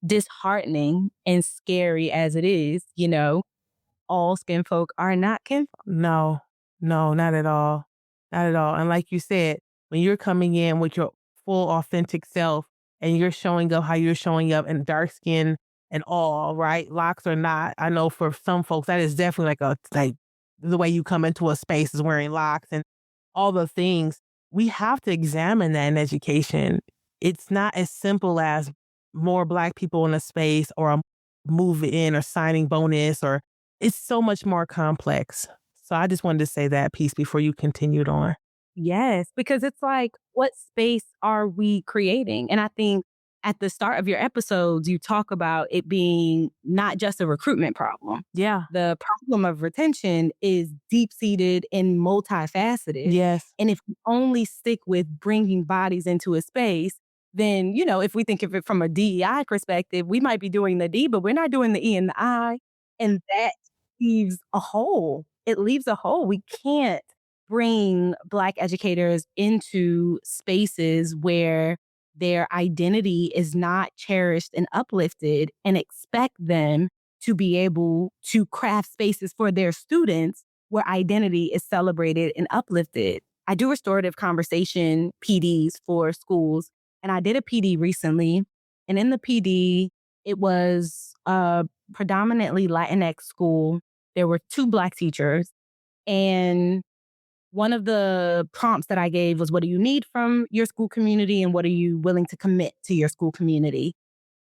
disheartening and scary as it is, all skinfolk are not kinfolk. No, not at all. Not at all. And like you said, when you're coming in with your full authentic self and you're showing up how you're showing up in dark skin and all, right? Locks or not. I know for some folks that is definitely like the way you come into a space is wearing locks and all the things. We have to examine that in education. It's not as simple as more Black people in a space or a move in or signing bonus or it's so much more complex. So I just wanted to say that piece before you continued on. Yes, because it's like, what space are we creating? And I think at the start of your episodes, you talk about it being not just a recruitment problem. Yeah. The problem of retention is deep seated and multifaceted. Yes. And if we only stick with bringing bodies into a space, then, if we think of it from a DEI perspective, we might be doing the D, but we're not doing the E and the I. And that leaves a hole. It leaves a hole. We can't bring Black educators into spaces where their identity is not cherished and uplifted and expect them to be able to craft spaces for their students where identity is celebrated and uplifted. I do restorative conversation PDs for schools, and I did a PD recently. And in the PD, it was a predominantly Latinx school. There were 2 Black teachers, and one of the prompts that I gave was, what do you need from your school community and what are you willing to commit to your school community?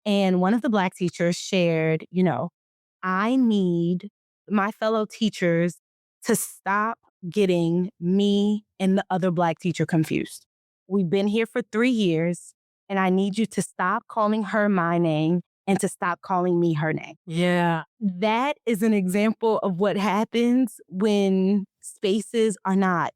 And one of the Black teachers shared, I need my fellow teachers to stop getting me and the other Black teacher confused. We've been here for 3 years and I need you to stop calling her my name and to stop calling me her name. Yeah. That is an example of what happens when spaces are not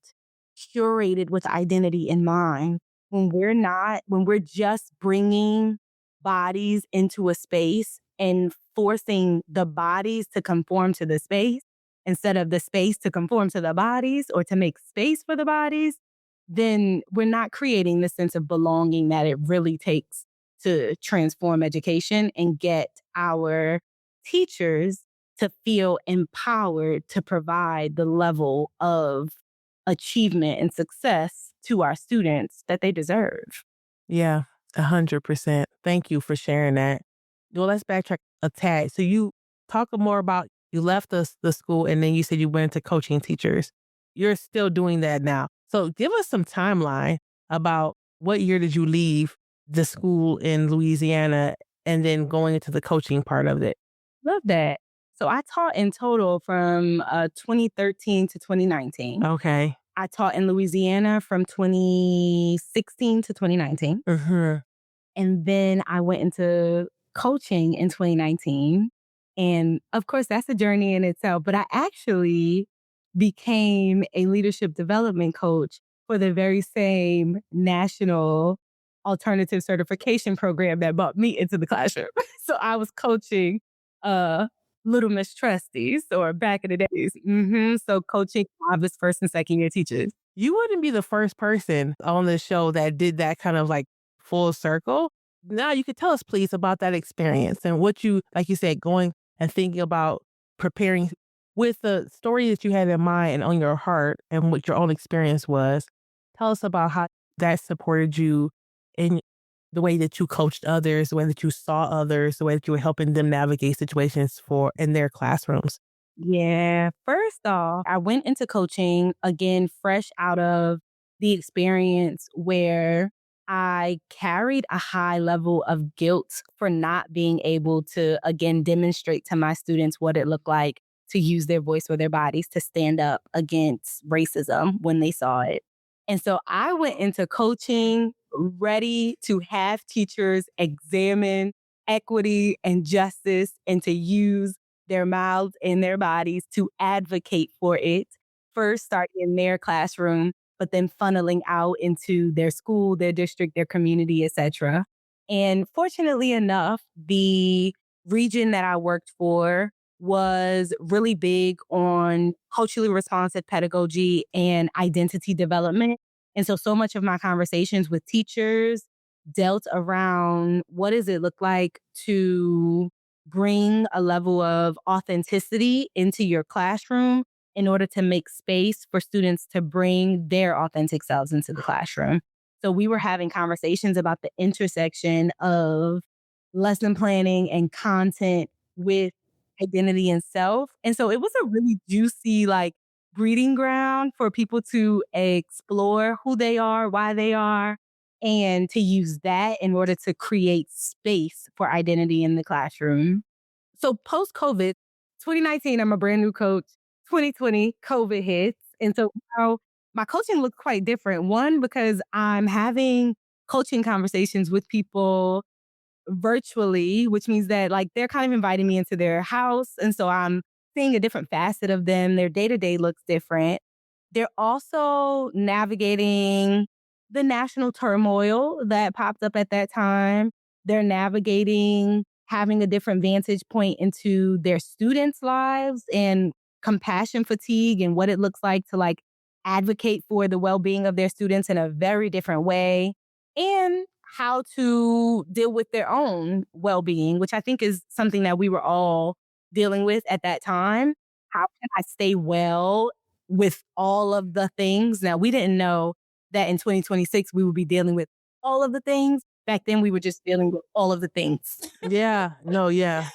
curated with identity in mind. When we're just bringing bodies into a space and forcing the bodies to conform to the space instead of the space to conform to the bodies or to make space for the bodies, then we're not creating the sense of belonging that it really takes to transform education and get our teachers to feel empowered to provide the level of achievement and success to our students that they deserve. Yeah, 100%. Thank you for sharing that. Well, let's backtrack a tad. So you talk more about you left the school and then you said you went into coaching teachers. You're still doing that now. So give us some timeline about what year did you leave the school in Louisiana and then going into the coaching part of it. Love that. So I taught in total from 2013 to 2019. Okay. I taught in Louisiana from 2016 to 2019. Mm-hmm. And then I went into coaching in 2019. And of course, that's a journey in itself. But I actually became a leadership development coach for the very same national alternative certification program that brought me into the classroom. So I was coaching Little Miss Trustees, or back in the days. So coaching novice first and second year teachers. You wouldn't be the first person on the show that did that kind of like full circle. Now you could tell us please about that experience and what you, like you said, going and thinking about preparing With the story that you had in mind and on your heart and what your own experience was, tell us about how that supported you in the way that you coached others, the way that you saw others, the way that you were helping them navigate situations for in their classrooms. Yeah. First off, I went into coaching again, fresh out of the experience where I carried a high level of guilt for not being able to, again, demonstrate to my students what it looked like to use their voice or their bodies to stand up against racism when they saw it. And so I went into coaching ready to have teachers examine equity and justice and to use their mouths and their bodies to advocate for it, first starting in their classroom, but then funneling out into their school, their district, their community, etc. And fortunately enough, the region that I worked for was really big on culturally responsive pedagogy and identity development. And so much of my conversations with teachers dealt around what does it look like to bring a level of authenticity into your classroom in order to make space for students to bring their authentic selves into the classroom. So we were having conversations about the intersection of lesson planning and content with identity and self. And so it was a really juicy, like, breeding ground for people to explore who they are, why they are, and to use that in order to create space for identity in the classroom. So post COVID, 2019, I'm a brand new coach. 2020, COVID hits. And so now my coaching looks quite different. One, because I'm having coaching conversations with people virtually, which means that like they're kind of inviting me into their house. And so I'm seeing a different facet of them. Their day to day looks different. They're also navigating the national turmoil that popped up at that time. They're navigating having a different vantage point into their students' lives and compassion fatigue and what it looks like to like advocate for the well being of their students in a very different way. And how to deal with their own well being, which I think is something that we were all dealing with at that time. How can I stay well with all of the things? Now, we didn't know that in 2026 we would be dealing with all of the things. Back then, we were just dealing with all of the things. Yeah. No, yeah.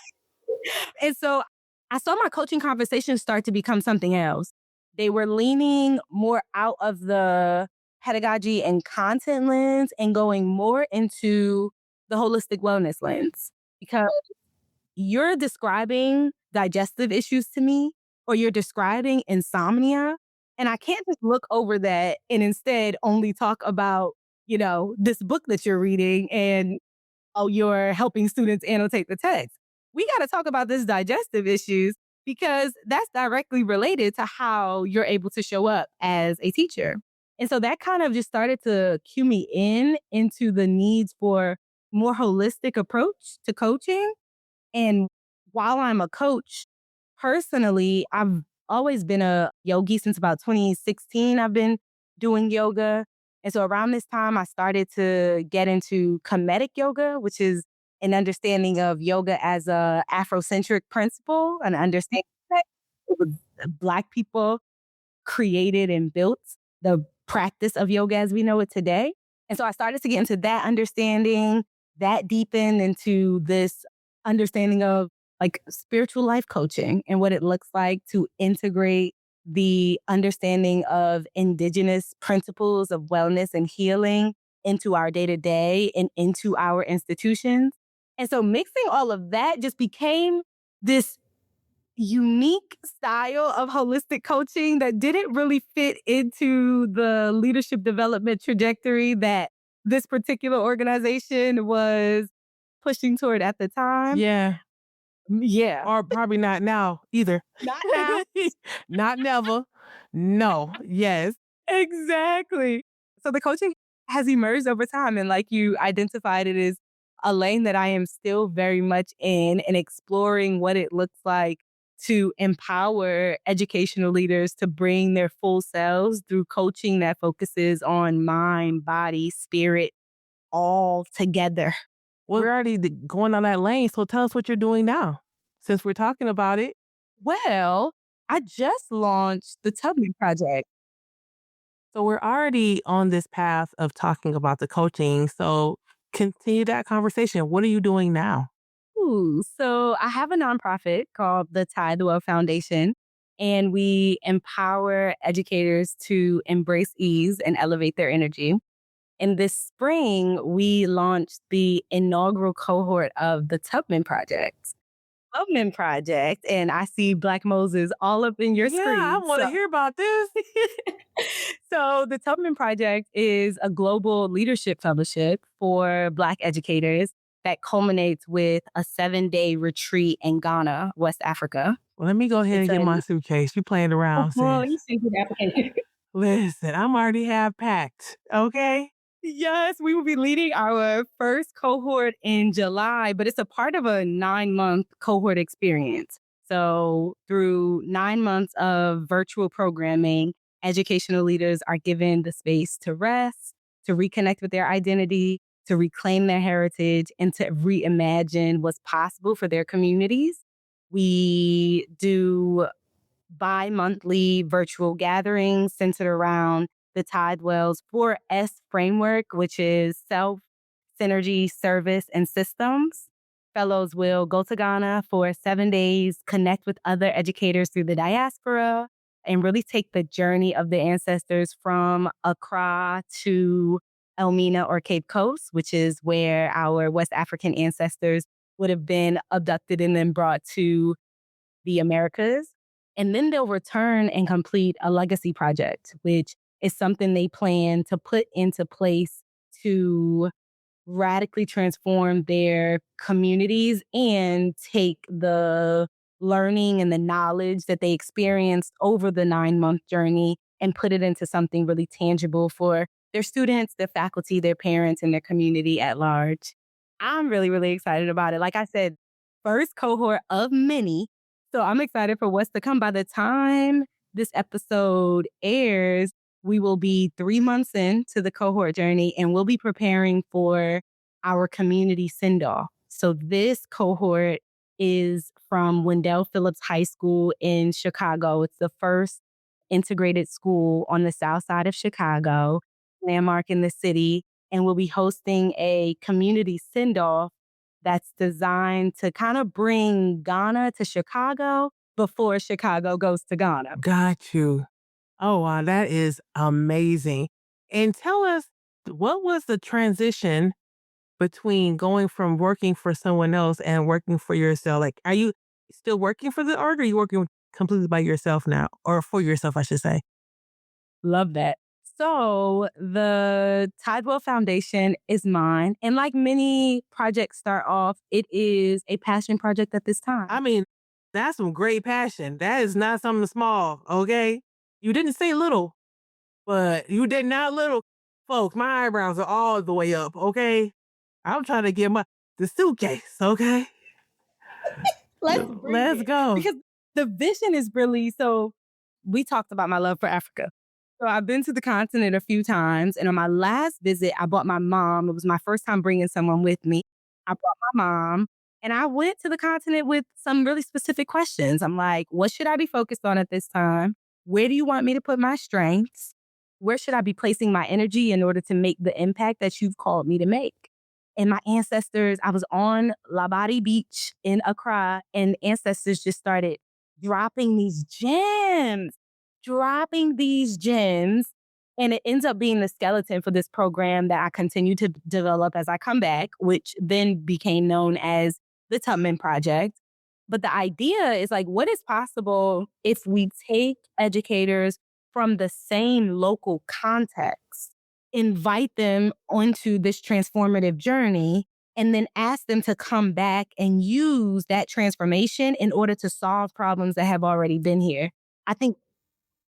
And so I saw my coaching conversations start to become something else. They were leaning more out of the pedagogy and content lens and going more into the holistic wellness lens because you're describing digestive issues to me or you're describing insomnia. And I can't just look over that and instead only talk about, this book that you're reading and you're helping students annotate the text. We got to talk about this digestive issues because that's directly related to how you're able to show up as a teacher. And so that kind of just started to cue me into the needs for more holistic approach to coaching. And while I'm a coach, personally, I've always been a yogi since about 2016. I've been doing yoga. And so around this time, I started to get into comedic yoga, which is an understanding of yoga as a Afrocentric principle, an understanding that it was Black people created and built the practice of yoga as we know it today. And so I started to get into that understanding, that deepened into this understanding of like spiritual life coaching and what it looks like to integrate the understanding of indigenous principles of wellness and healing into our day to day and into our institutions. And so mixing all of that just became this unique style of holistic coaching that didn't really fit into the leadership development trajectory that this particular organization was pushing toward at the time. Yeah. Yeah. Or probably not now either. Not now. Not never. No. Yes. Exactly. So the coaching has emerged over time. And like you identified, it is a lane that I am still very much in and exploring what it looks like to empower educational leaders to bring their full selves through coaching that focuses on mind, body, spirit, all together. We're already going on that lane. So tell us what you're doing now since we're talking about it. Well, I just launched the Tubman Project. So we're already on this path of talking about the coaching. So continue that conversation. What are you doing now? Ooh, so I have a nonprofit called the Tidewell Foundation, and we empower educators to embrace ease and elevate their energy. And this spring, we launched the inaugural cohort of the Tubman Project, and I see Black Moses all up in your Yeah, I screen. want to hear about this. So the Tubman Project is a global leadership fellowship for Black educators that culminates with a 7-day retreat in Ghana, West Africa. Well, let me go ahead It's and get a my suitcase. You playing around, well, sis. you sent an application. Listen, I'm already half packed. Okay. Yes, we will be leading our first cohort in July, but it's a part of a 9-month cohort experience. So, through 9 months of virtual programming, educational leaders are given the space to rest, to reconnect with their identity, to reclaim their heritage, and to reimagine what's possible for their communities. We do bi-monthly virtual gatherings centered around the Tidewell's 4S framework, which is self, synergy, service, and systems. Fellows will go to Ghana for 7 days, connect with other educators through the diaspora, and really take the journey of the ancestors from Accra to Elmina or Cape Coast, which is where our West African ancestors would have been abducted and then brought to the Americas. And then they'll return and complete a legacy project, which is something they plan to put into place to radically transform their communities and take the learning and the knowledge that they experienced over the 9-month journey and put it into something really tangible for their students, their faculty, their parents, and their community at large. I'm really, really excited about it. Like I said, first cohort of many. So I'm excited for what's to come. By the time this episode airs, we will be 3 months into the cohort journey and we'll be preparing for our community send off. So this cohort is from Wendell Phillips High School in Chicago. It's the first integrated school on the south side of Chicago, landmark in the city. And we'll be hosting a community send off that's designed to kind of bring Ghana to Chicago before Chicago goes to Ghana. Got you. Oh, wow. That is amazing. And tell us, what was the transition between going from working for someone else and working for yourself? Like, are you still working for the org or are you working completely by yourself now? Or for yourself, I should say. Love that. So the Tidewell Foundation is mine. And like many projects start off, it is a passion project at this I time. mean, that's some great passion. That is not something small, okay? You didn't say little, but you did not little. Folks, my eyebrows are all the way up, okay? I'm trying to get the suitcase, okay? Let's bring Let's it. go. Because the vision is really so we talked about my love for Africa. So I've been to the continent a few times. And on my last visit, I brought my mom. It was my first time bringing someone with me. I brought my mom and I went to the continent with some really specific questions. I'm like, what should I be focused on at this time? Where do you want me to put my strengths? Where should I be placing my energy in order to make the impact that you've called me to make? And my ancestors, I was on Labadi Beach in Accra, and ancestors just started dropping these gems, dropping these gems. And it ends up being the skeleton for this program that I continue to develop as I come back, which then became known as the Tubman Project. But the idea is like, what is possible if we take educators from the same local context, invite them onto this transformative journey, and then ask them to come back and use that transformation in order to solve problems that have already been here? I think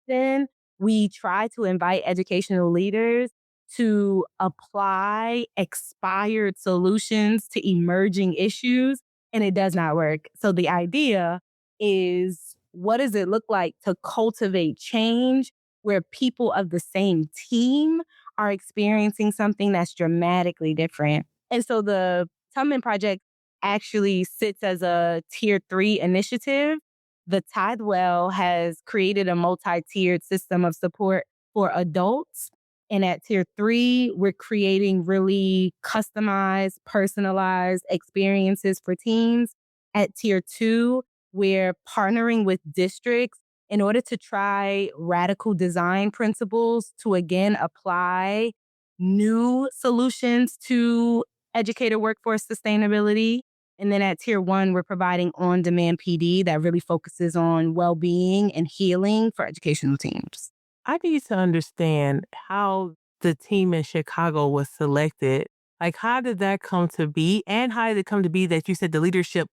then we try to invite educational leaders to apply expired solutions to emerging issues, and it does not work. So the idea is, what does it look like to cultivate change where people of the same team are experiencing something that's dramatically different? And so the Tubman Project actually sits as a tier 3 initiative the Tidewell has created a multi-tiered system of support for adults. And at tier 3, we're creating really customized, personalized experiences for teens. At tier 2, we're partnering with districts in order to try radical design principles to again apply new solutions to educator workforce sustainability. And then at tier 1, we're providing on demand PD that really focuses on well being and healing for educational teams. I need to understand how the team in Chicago was selected. Like, how did that come to be? And how did it come to be that you said the leadership,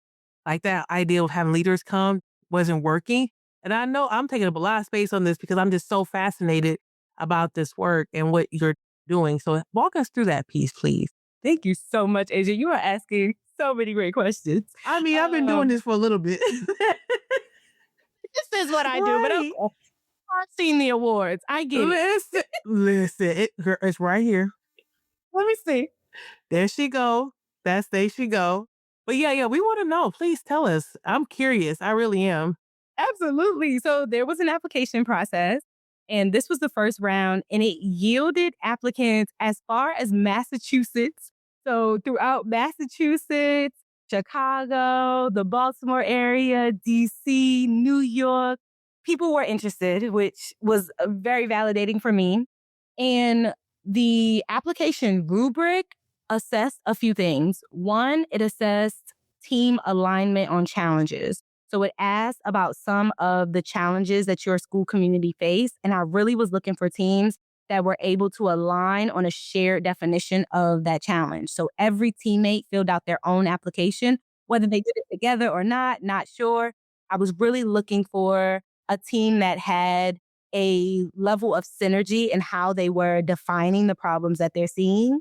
like that idea of having leaders come, wasn't working? And I know I'm taking up a lot of space on this because I'm just so fascinated about this work and what you're doing. So walk us through that piece, please. Thank you so much, Asia. You are asking so many great questions. I mean, I've been doing this for a little bit. This is what I do, but Right. okay. I've seen the awards. I get it. Listen, girl, it's right here. Let me see. There she go. There she go. But yeah, we want to know. Please tell us. I'm curious. I really am. Absolutely. So there was an application process, and this was the first round, and it yielded applicants as far as Massachusetts. So throughout Massachusetts, Chicago, the Baltimore area, DC, New York, people were interested, which was very validating for me. And the application rubric assessed a few things. One, it assessed team alignment on challenges. So it asked about some of the challenges that your school community faced. And I really was looking for teams that were able to align on a shared definition of that challenge. So every teammate filled out their own application, whether they did it together or not sure. I was really looking for a team that had a level of synergy in how they were defining the problems that they're seeing.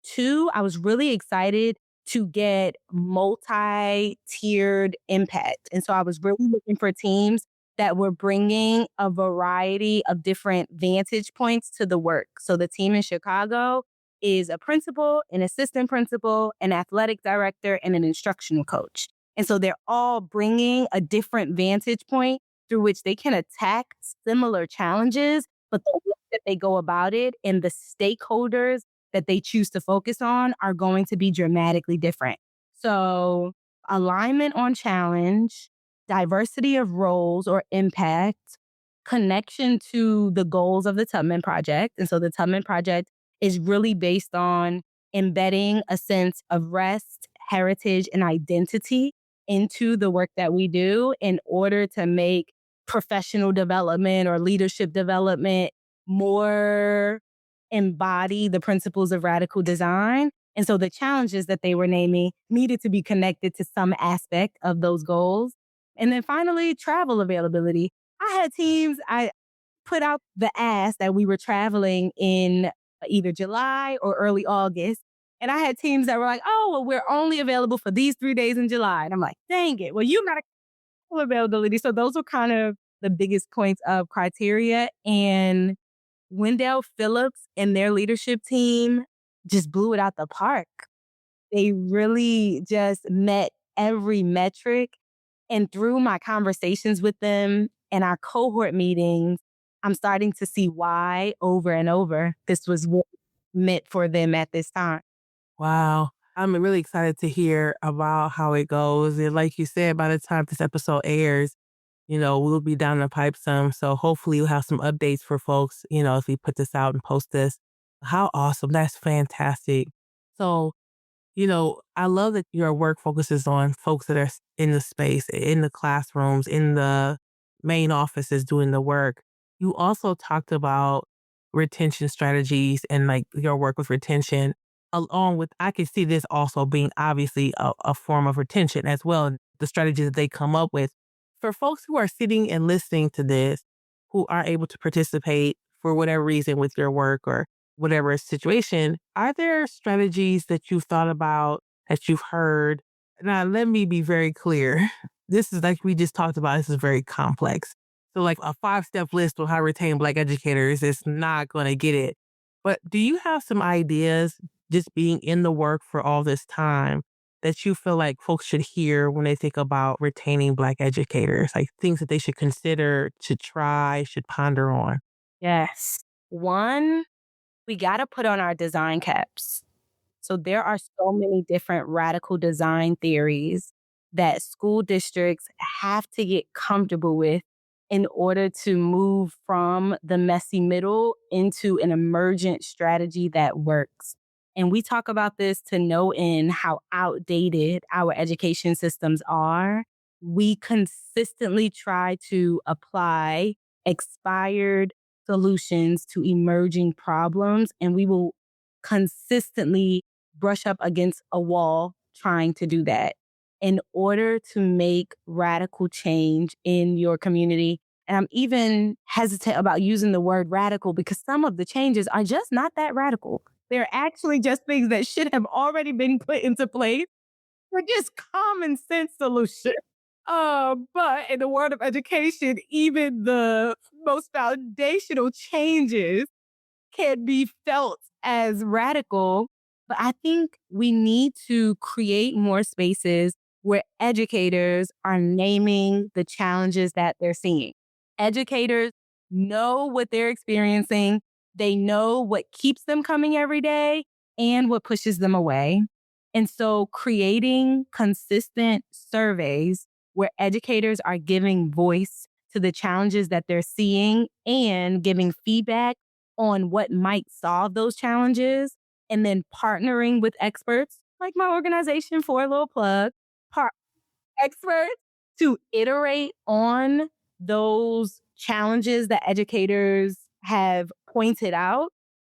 Two, I was really excited to get multi-tiered impact. And so I was really looking for teams that were bringing a variety of different vantage points to the work. So the team in Chicago is a principal, an assistant principal, an athletic director, and an instructional coach. And so they're all bringing a different vantage point through which they can attack similar challenges, but the way that they go about it and the stakeholders that they choose to focus on are going to be dramatically different. So, alignment on challenge, diversity of roles or impact, connection to the goals of the Tubman Project. And so, the Tubman Project is really based on embedding a sense of rest, heritage, and identity into the work that we do in order to make professional development or leadership development more embody the principles of radical design. And so the challenges that they were naming needed to be connected to some aspect of those goals. And then finally, travel availability. I had teams, I put out the ask that we were traveling in either July or early August. And I had teams that were like, oh, well, we're only available for these 3 days in July. And I'm like, dang it. Well, you got to availability. So those were kind of the biggest points of criteria. And Wendell Phillips and their leadership team just blew it out the park. They really just met every metric. And through my conversations with them and our cohort meetings, I'm starting to see why over and over this was what meant for them at this time. Wow. I'm really excited to hear about how it goes. And like you said, by the time this episode airs, we'll be down the pipe some. So hopefully we'll have some updates for folks, as we put this out and post this. How awesome. That's fantastic. So, I love that your work focuses on folks that are in the space, in the classrooms, in the main offices doing the work. You also talked about retention strategies and like your work with retention, along with, I can see this also being obviously a form of retention as well, and the strategies that they come up with. For folks who are sitting and listening to this, who are able to participate for whatever reason with your work or whatever situation, are there strategies that you've thought about, that you've heard? Now, let me be very clear. This is like we just talked about, this is very complex. So like a 5-step list on how to retain Black educators is not going to get it. But do you have some ideas just being in the work for all this time that you feel like folks should hear when they think about retaining Black educators? Like things that they should consider, should try, should ponder on? Yes. One, we got to put on our design caps. So there are so many different radical design theories that school districts have to get comfortable with in order to move from the messy middle into an emergent strategy that works. And we talk about this to no end how outdated our education systems are. We consistently try to apply expired solutions to emerging problems, and we will consistently brush up against a wall trying to do that. In order to make radical change in your community, and I'm even hesitant about using the word radical because some of the changes are just not that radical. They're actually just things that should have already been put into place. They're just common sense solutions. But in the world of education, even the most foundational changes can be felt as radical, but I think we need to create more spaces where educators are naming the challenges that they're seeing. Educators know what they're experiencing, they know what keeps them coming every day and what pushes them away. And so creating consistent surveys where educators are giving voice to the challenges that they're seeing and giving feedback on what might solve those challenges, and then partnering with experts like my organization, for a little plug, par- experts to iterate on those challenges that educators have pointed out,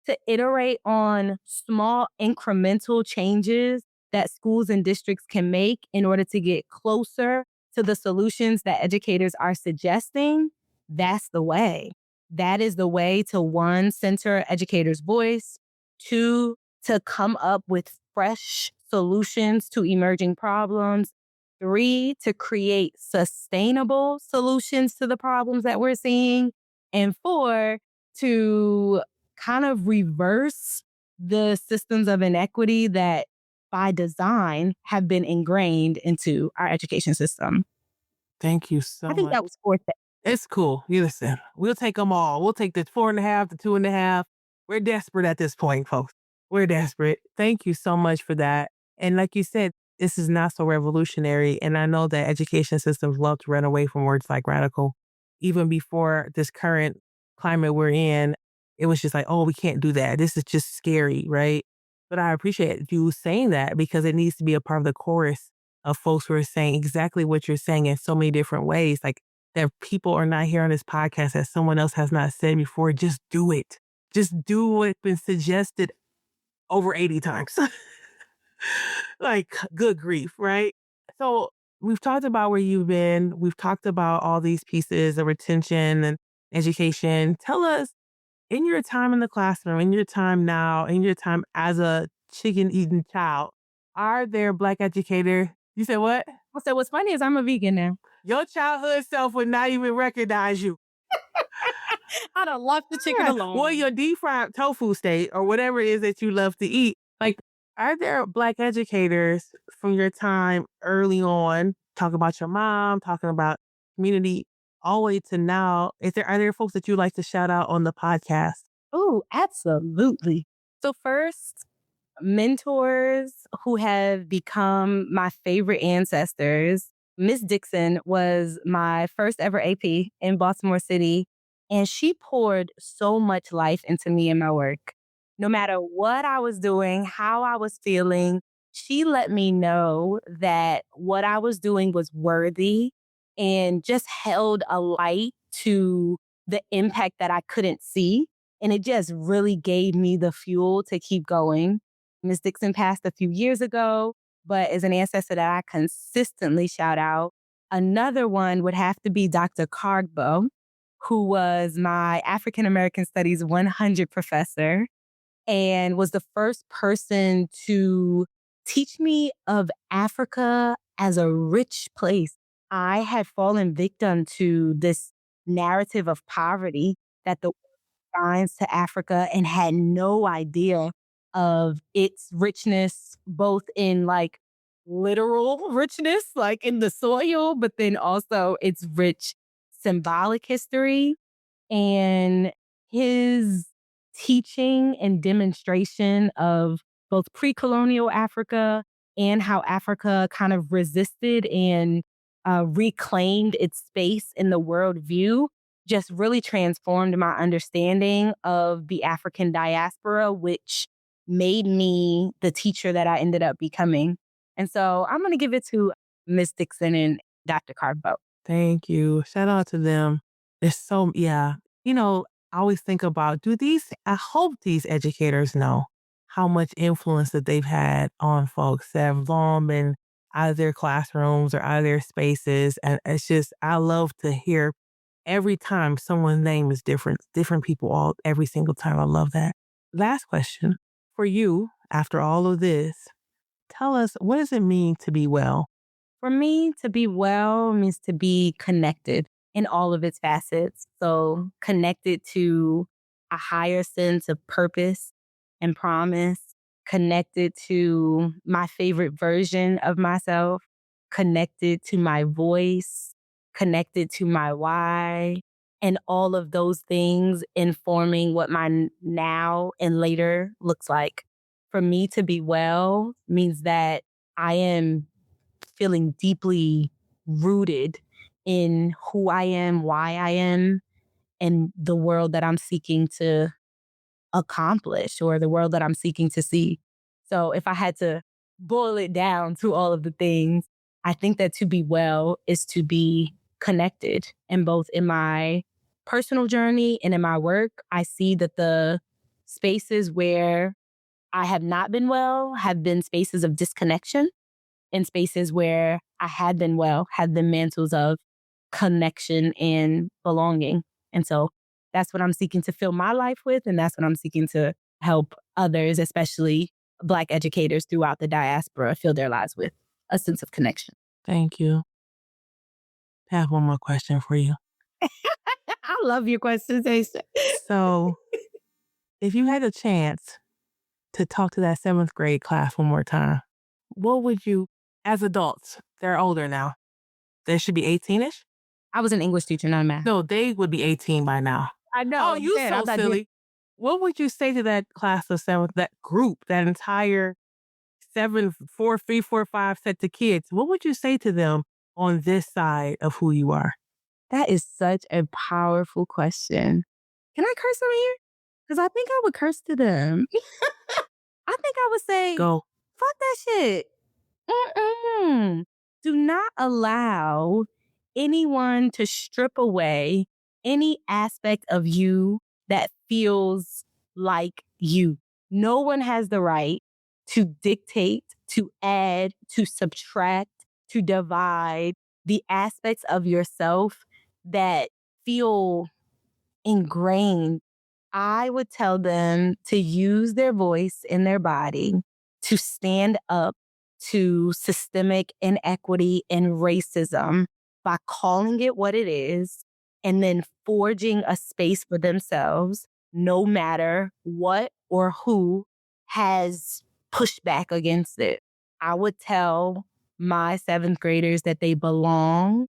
to iterate on small incremental changes that schools and districts can make in order to get closer to the solutions that educators are suggesting. That's the way. That is the way to, one, center educators' voice, two, to come up with fresh solutions to emerging problems, three, to create sustainable solutions to the problems that we're seeing, and four, to kind of reverse the systems of inequity that by design have been ingrained into our education system. Thank you I so think much. that was four things. It's cool. You listen, we'll take them all. We'll take the 4.5, the 2.5. We're desperate at this point, folks. We're desperate. Thank you so much for that. And like you said, this is not so revolutionary. And I know that education systems love to run away from words like radical. Even before this current climate we're in, it was just like, oh, we can't do that. This is just scary, right? But I appreciate you saying that because it needs to be a part of the chorus of folks who are saying exactly what you're saying in so many different ways. Like, that people are not here on this podcast that someone else has not said before. Just do it. Just do what's been suggested over 80 times. Like, good grief, right? So we've talked about where you've been. We've talked about all these pieces of retention and education. Tell us, in your time in the classroom, in your time now, in your time as a chicken eating child, are there Black educators? You said what? So what's funny is I'm a vegan now. Your childhood self would not even recognize you. I'd have left the chicken Yeah. alone. Well, your deep fried tofu state or whatever it is that you love to eat. Like, are there Black educators from your time early on, talking about your mom, talking about community, all the way to now? Are there folks that you like to shout out on the podcast? Oh, absolutely. So first, mentors who have become my favorite ancestors. Miss Dixon was my first ever AP in Baltimore City, and she poured so much life into me and my work. No matter what I was doing, how I was feeling, she let me know that what I was doing was worthy and just held a light to the impact that I couldn't see. And it just really gave me the fuel to keep going. Miss Dixon passed a few years ago, but is an ancestor that I consistently shout out. Another one would have to be Dr. Cargbo, who was my African American Studies 100 professor and was the first person to teach me of Africa as a rich place. I had fallen victim to this narrative of poverty that the signs to Africa and had no idea of its richness, both in like literal richness, like in the soil, but then also its rich symbolic history. And his teaching and demonstration of both pre-colonial Africa and how Africa kind of resisted and reclaimed its space in the world view just really transformed my understanding of the African diaspora, which made me the teacher that I ended up becoming. And so I'm going to give it to Miss Dixon and Dr. Carbo. Thank you. Shout out to them. It's so, yeah. You know, I always think about, I hope these educators know how much influence that they've had on folks that have long been out of their classrooms or out of their spaces. And it's just, I love to hear every time someone's name is different people every single time. I love that. Last question for you after all of this. Tell us, what does it mean to be well? For me, to be well means to be connected in all of its facets. So connected to a higher sense of purpose and promise, connected to my favorite version of myself, connected to my voice, connected to my why, and all of those things informing what my now and later looks like. For me to be well means that I am feeling deeply rooted in who I am, why I am, and the world that I'm seeking to accomplish or the world that I'm seeking to see. So if I had to boil it down to all of the things, I think that to be well is to be connected. And both in my personal journey and in my work, I see that the spaces where I have not been well have been spaces of disconnection, in spaces where I had been well, had the mantles of connection and belonging. And so that's what I'm seeking to fill my life with. And that's what I'm seeking to help others, especially Black educators throughout the diaspora, fill their lives with a sense of connection. Thank you. I have one more question for you. I love your questions, Aisha. So if you had a chance to talk to that 7th grade class one more time, what would you, as adults, they're older now, they should be 18-ish? I was an English teacher, not a math. No, they would be 18 by now. I know. Oh, you so silly. What would you say to that class of 7th, that group, that entire 7, 4, 3, 4, 5 sets of kids? What would you say to them on this side of who you are? That is such a powerful question. Can I curse on here? Because I think I would curse to them. I think I would say, Go. fuck that shit. Mm-mm. Do not allow anyone to strip away any aspect of you that feels like you. No one has the right to dictate, to add, to subtract, to divide the aspects of yourself that feel ingrained. I would tell them to use their voice in their body to stand up to systemic inequity and racism by calling it what it is and then forging a space for themselves, no matter what or who has pushed back against it. I would tell my 7th graders that they belong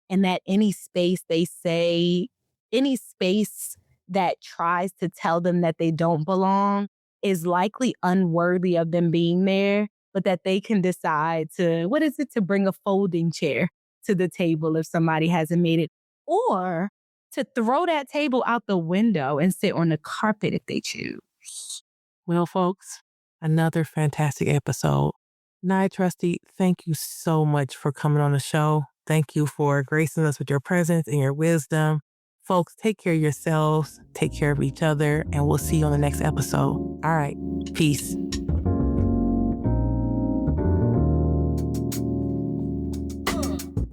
and that any space any space that tries to tell them that they don't belong is likely unworthy of them being there, but that they can decide to bring a folding chair to the table if somebody hasn't made it, or to throw that table out the window and sit on the carpet if they choose. Well, folks, another fantastic episode. Nye, Trusty, thank you so much for coming on the show. Thank you for gracing us with your presence and your wisdom. Folks, take care of yourselves, take care of each other, and we'll see you on the next episode. All right, peace.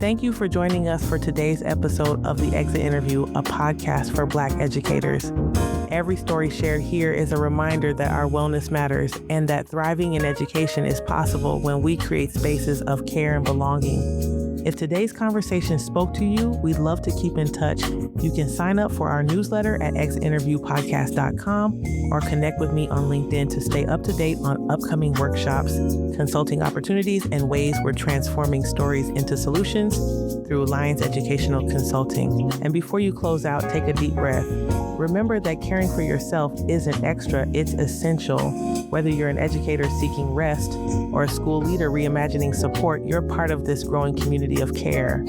Thank you for joining us for today's episode of The Exit Interview, a podcast for Black educators. Every story shared here is a reminder that our wellness matters and that thriving in education is possible when we create spaces of care and belonging. If today's conversation spoke to you, we'd love to keep in touch. You can sign up for our newsletter at exitinterviewpodcast.com or connect with me on LinkedIn to stay up to date on upcoming workshops, consulting opportunities, and ways we're transforming stories into solutions through Alliance Educational Consulting. And before you close out, take a deep breath. Remember that caring for yourself isn't extra, it's essential. Whether you're an educator seeking rest or a school leader reimagining support, you're part of this growing community of care.